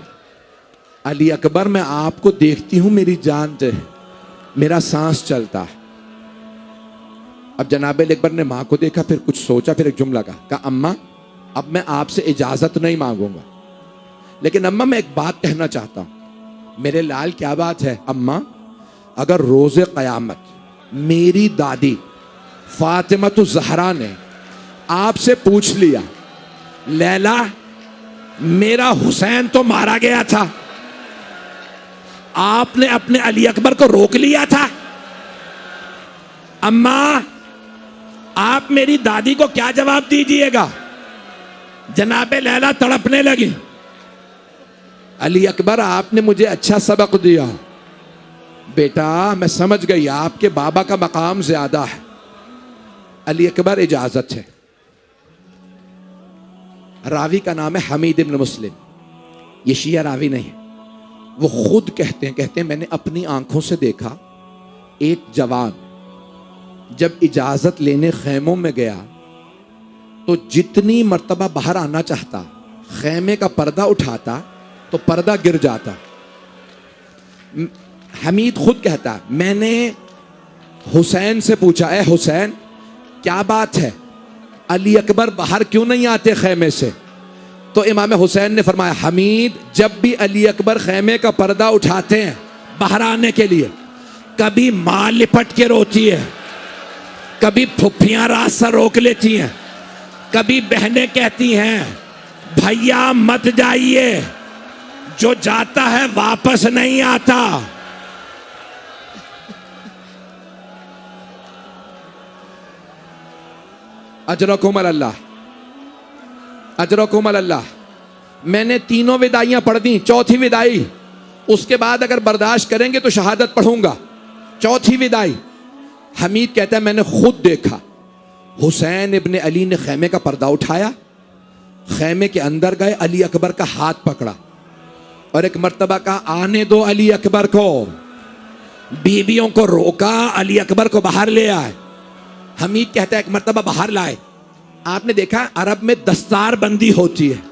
अली अकबर मैं आपको देखती हूं, मेरी जान से मेरा सांस चलता है। अब जनाब अली अकबर ने मां को देखा, फिर कुछ सोचा, फिर एक जुमला कहा, अम्मा अब मैं आपसे इजाजत नहीं मांगूंगा, लेकिन अम्मा मैं एक बात कहना चाहता हूं। मेरे लाल क्या बात है? अम्मा अगर रोज़े क़यामत मेरी दादी फातिमतु ज़हरा ने आपसे पूछ लिया, लैला मेरा हुसैन तो मारा गया था, आपने अपने अली अकबर को रोक लिया था, अम्मा आप मेरी दादी को क्या जवाब दीजिएगा? जनाबे लैला तड़पने लगी। अली अकबर आपने मुझे अच्छा सबक दिया बेटा, मैं समझ गई आपके बाबा का मकाम ज्यादा है। अली अकबर इजाजत है। रावी का नाम है हमीद इब्न मुस्लिम, ये शिया रावी नहीं है। वो खुद कहते हैं मैंने अपनी आंखों से देखा, एक जवान जब इजाजत लेने खैमों में गया तो जितनी मर्तबा बाहर आना चाहता, खैमे का पर्दा उठाता तो पर्दा गिर जाता। हमीद खुद कहता, मैंने हुसैन से पूछा, ए हुसैन क्या बात है, अली अकबर बाहर क्यों नहीं आते खैमे से? तो इमाम हुसैन ने फरमाया, हमीद जब भी अली अकबर खैमे का पर्दा उठाते हैं बाहर आने के लिए, कभी मां लिपट के रोती है, कभी फुफ्फियां रास्ता रोक लेती हैं, कभी बहनें कहती हैं भैया मत जाइए, जो जाता है वापस नहीं आता। अजरकुम अल्लाह, अजरकुम अल्लाह। मैंने तीनों विदाइयां पढ़ दी, चौथी विदाई उसके बाद अगर बर्दाश्त करेंगे तो शहादत पढ़ूंगा। चौथी विदाई हमीद कहता है मैंने खुद देखा, हुसैन इब्ने अली ने खैमे का पर्दा उठाया, खैमे के अंदर गए, अली अकबर का हाथ पकड़ा और एक मर्तबा कहा आने दो अली अकबर को, बीवियों को रोका, अली अकबर को बाहर ले आए। हमीद कहता है एक मर्तबा बाहर लाए। आपने देखा अरब में दस्तार बंदी होती है,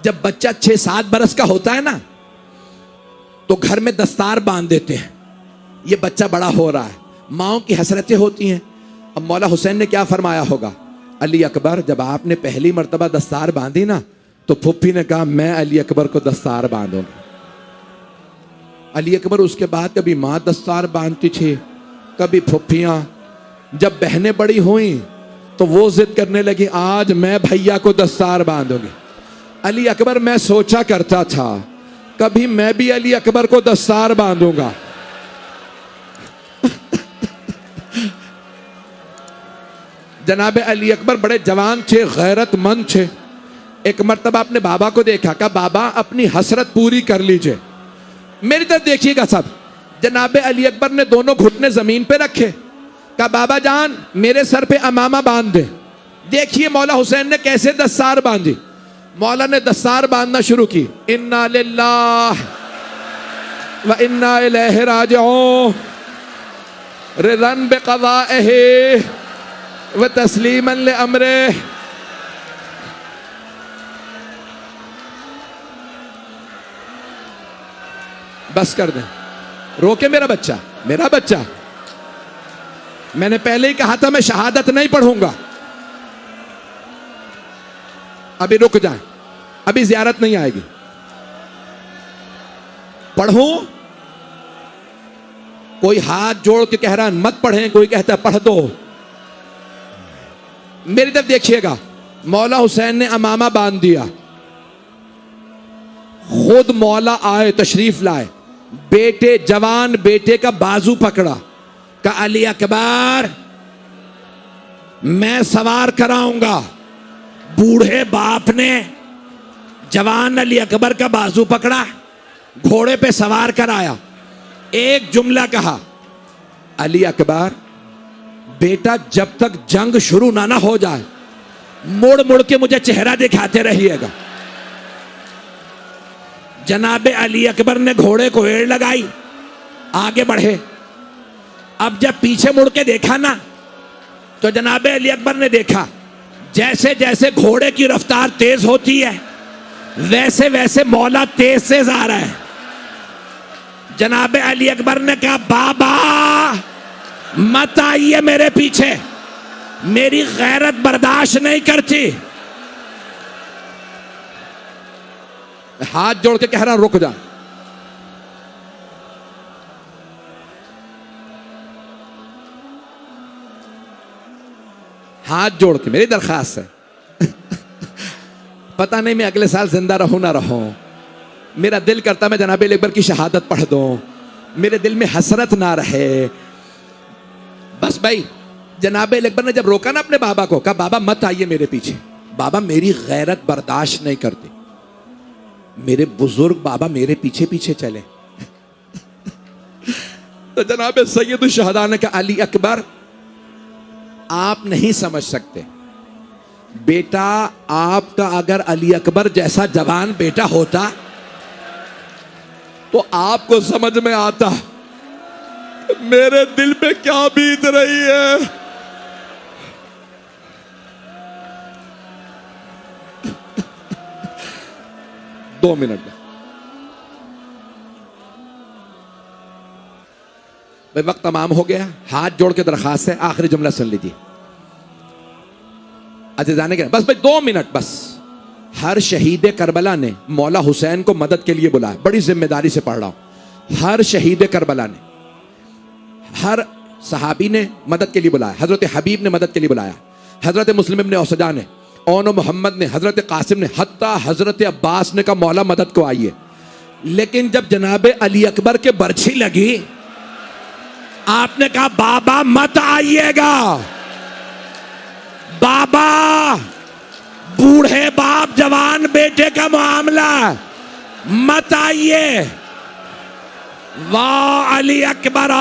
जब बच्चा 6-7 बरस का होता है ना तो घर में दस्तार बांध देते हैं, ये बच्चा बड़ा हो रहा है, माओ की हसरतें होती हैं। अब मौला हुसैन ने क्या फरमाया होगा, अली अकबर जब आपने पहली मर्तबा दस्तार बांधी ना तो फुफ्फी ने कहा मैं अली अकबर को दस्तार बांधूंगा। अली अकबर उसके बाद कभी माँ दस्तार बांधती थी, कभी फुफ्फियाँ। जब बहनें बड़ी हुई तो वो जिद करने लगी, आज मैं भैया को दस्तार बांधूंगी। अली अकबर, मैं सोचा करता था कभी मैं भी अली अकबर को दस्तार बांधूंगा। जनाब अली अकबर बड़े जवान थे, गैरतमंद थे। एक मर्तबा अपने बाबा को देखा, कहा बाबा अपनी हसरत पूरी कर लीजिए, मेरी तरफ देखिएगा सब। जनाब अली अकबर ने दोनों घुटने जमीन पे रखे, कहा बाबा जान मेरे सर पे अमामा बांध दे। देखिए मौला हुसैन ने कैसे दस्तार बांधी। मौला ने दस्तार बांधना शुरू की। इन्ना लिल्लाह व इन्ना इलैहि राजिऊन रिज़न बिक़ज़ाइही व तस्लीमन लिअम्रिही। बस कर दें, रोके मेरा बच्चा, मेरा बच्चा। मैंने पहले ही कहा था मैं शहादत नहीं पढ़ूंगा। अभी रुक जाए, अभी ज़ियारत नहीं आएगी। पढ़ूं? कोई हाथ जोड़ के कह रहा है मत पढ़ें, कोई कहता है पढ़ दो। मेरी तरफ देखिएगा, मौला हुसैन ने अमामा बांध दिया। खुद मौला आए, तशरीफ लाए, बेटे जवान बेटे का बाजू पकड़ा, कहा अली अकबर मैं सवार कराऊंगा। बूढ़े बाप ने जवान अली अकबर का बाजू पकड़ा, घोड़े पे सवार कराया। एक जुमला कहा, अली अकबर बेटा जब तक जंग शुरू ना हो जाए मुड़ मुड़ के मुझे चेहरा दिखाते रहिएगा। जनाब अली अकबर ने घोड़े को एड़ लगाई, आगे बढ़े। अब जब पीछे मुड़ के देखा ना, तो जनाब अली अकबर ने देखा जैसे जैसे घोड़े की रफ्तार तेज होती है वैसे वैसे मौला तेज से जा रहा है। जनाब अली अकबर ने कहा बाबा मत आइए मेरे पीछे, मेरी गैरत बर्दाश्त नहीं करती। हाथ जोड़ के कह रहा रुक जा। हाथ जोड़ के मेरी दरखास्त है। पता नहीं मैं अगले साल जिंदा रहूं ना रहूं, मेरा दिल करता मैं जनाब अली अकबर की शहादत पढ़ दूं, मेरे दिल में हसरत ना रहे। बस भाई, जनाब अली अकबर ने जब रोका ना अपने बाबा को, कहा बाबा मत आइए मेरे पीछे, बाबा मेरी गैरत बर्दाश्त नहीं करती, मेरे बुजुर्ग बाबा मेरे पीछे पीछे चले। तो जनाब सैयद शहदा ने कहा अली अकबर आप नहीं समझ सकते, बेटा आपका अगर अली अकबर जैसा जवान बेटा होता तो आपको समझ में आता मेरे दिल पे क्या बीत रही है। दो मिनट में भाई वक्त तमाम हो गया। हाथ जोड़ के दरखास्त है, आखिरी जुमला सुन लीजिए। अच्छा जाने के बस भाई 2 मिनट बस। हर शहीद करबला ने मौला हुसैन को मदद के लिए बुलाया, बड़ी जिम्मेदारी से पढ़ रहा हूं। हर शहीद करबला ने, हर सहाबी ने मदद के लिए बुलाया। हजरत हबीब ने मदद के लिए बुलाया, हजरत मुस्लिम इब्न औसजा ने, ओनो मोहम्मद ने, हजरत कासिम ने, हत्ता हजरत अब्बास ने कहा मौला मदद को आइए। लेकिन जब जनाब अली अकबर के बरछी लगी आपने कहा बाबा मत आइएगा, बाबा बूढ़े बाप जवान बेटे का मामला, मत आइए। वाह अली अकबर।